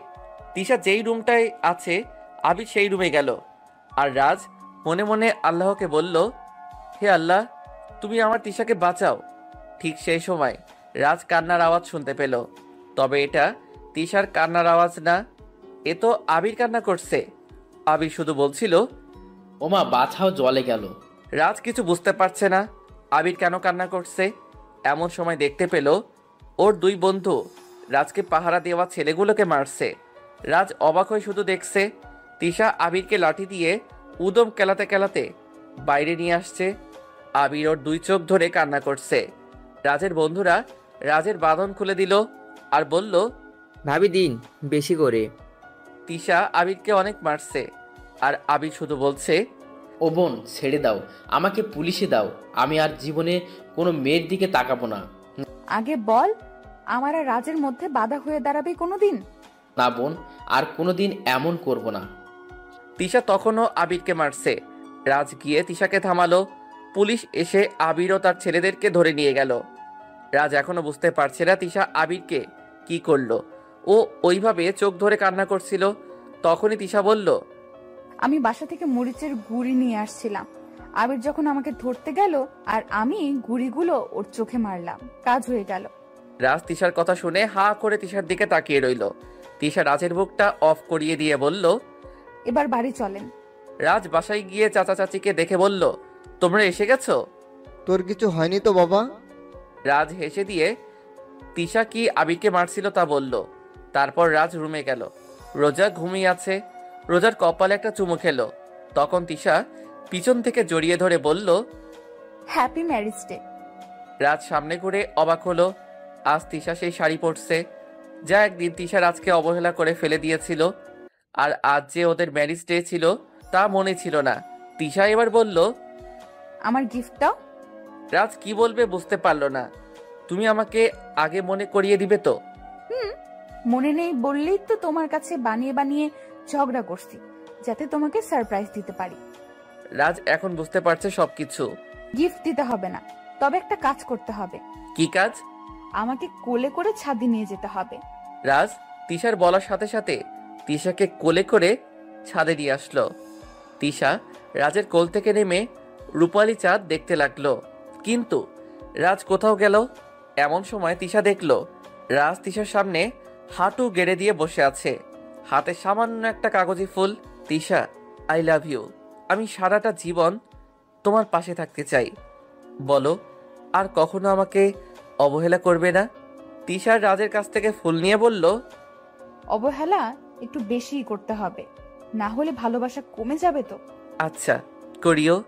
তিশা যেই রুমটায় আছে আবির সেই রুমে গেল, আর রাজ মনে মনে আল্লাহকে বলল, হে আল্লাহ, তুমি আমার তিশাকে বাঁচাও। ঠিক সেই সময় রাজ কান্নার আওয়াজ শুনতে পেল, তবে এটা তিশার কান্নার আওয়াজ না, এ তো আবির কান্না করছে। আবির শুধু বলছিল, ওমা বাছাও জলে গেল। রাজ কিছু বুঝতে পারছে না আবির কেন কান্না করছে। এমন সময় দেখতে পেল ওর 2 বন্ধু রাজকে পাহারা দেওয়া ছেলেগুলোকে মারছে। রাজ অবাক হয়ে শুধু দেখছে। তিশা আবিরকে লাঠি দিয়ে উদম কেলাতে কেলাতে বাইরে নিয়ে আসছে। আবির ওর 2 চোখ ধরে কান্না করছে। রাজের বন্ধুরা রাজের বাঁধন খুলে দিল আর বলল, ভাবি দিন বেশি করে। তিশা আবিরকে অনেক মারছে, আর আবির শুধু বলছে, ও বোন ছেড়ে দাও, আমাকে পুলিশে দাও, আমি আর জীবনে কোনো মেয়ের দিকে তাকাবো না। আগে বল, আমার আর রাজের মধ্যে বাধা হয়ে দাঁড়াবে কোনোদিন? না বোন, আর কোনোদিন এমন করব না। তিশা তখনও আবিরকে মারছে। রাজ গিয়ে তিশাকে থামালো। পুলিশ এসে আবির ও তার ছেলেদেরকে ধরে নিয়ে গেল। রাজ এখনো বুঝতে পারছে না তিশা আবিরকে কি করলো। ও ওইভাবে চোখ ধরে কান্না করছিল। তখনই তিশা বলল, আমি বাসা থেকে মরিচের গুঁড়ি নিয়ে আসছিলাম। আবির যখন আমাকে ধরতে গেল, আর আমি গুঁড়িগুলো ওর চোখে মারলাম, কাজ হয়ে গেল। রাজ তিশার কথা শুনে হা করে তিশার দিকে তাকিয়ে রইল। তিশা রাজের বুকটা অফ করিয়ে দিয়ে বলল, এবার বাড়ি চলেন। রাজ বাসায় গিয়ে চাচা চাচিকে দেখে বলল, তোমরা এসে গেছো? তোর কিছু হয়নি তো বাবা? রাজ হেসে দিয়ে তিশা কি আবিরকে মারছিল তা বলল। তারপর রাজ রুমে গেল। রোজা ঘুমিয়ে আছে। রোজার কপালে একটা চুমু খেলো। তখন তিশা পিছন থেকে জড়িয়ে ধরে বলল, হ্যাপি ম্যারেজ ডে। রাজ সামনে ঘুরে অবাক হলো। আজ তিশা সেই শাড়ি পরছে যা একদিন তিশা রাজকে অবহেলা করে ফেলে দিয়েছিল, আর আজ যে ওদের ম্যারেজ ডে ছিল তা মনে ছিল না। তিশা এবার বলল, আমার গিফটটাও। রাজ কি বলবে বুঝতে পারলো না। তুমি আমাকে আগে মনে করিয়ে দিবে তো? মনে নেই বললেই তো তোমার কাছে বানিয়ে বানিয়ে ঝগড়া করছি, যাতে তোমাকে সারপ্রাইজ দিতে পারি। রাজ এখন বুঝতে পারছে সবকিছু। গিফট দিতে হবে না, তবে একটা কাজ করতে হবে। কি কাজ? আমাকে কোলে করে ছাদে নিয়ে যেতে হবে। রাজ তিশার বলার সাথে সাথে তিশাকে কোলে করে ছাদে নিয়ে আসলো। তিশা রাজের কোল থেকে নেমে রূপালী চাঁদ দেখতে লাগলো, কিন্তু রাজ কোথাও গেল। এমন সময় তিশা দেখলো রাজ তিশার সামনে হাঁটু গেড়ে দিয়ে বসে আছে, হাতে সামান্য একটা কাগজি ফুল। Tisha, I love you. আমি সারাটা জীবন তোমার পাশে থাকতে চাই। বলো, আর কখনো আমাকে অবহেলা করবে না? তিশার রাজের কাছ থেকে ফুল নিয়ে বলল, অবহেলা একটু বেশিই করতে হবে, না হলে ভালোবাসা কমে যাবে তো। আচ্ছা করিও।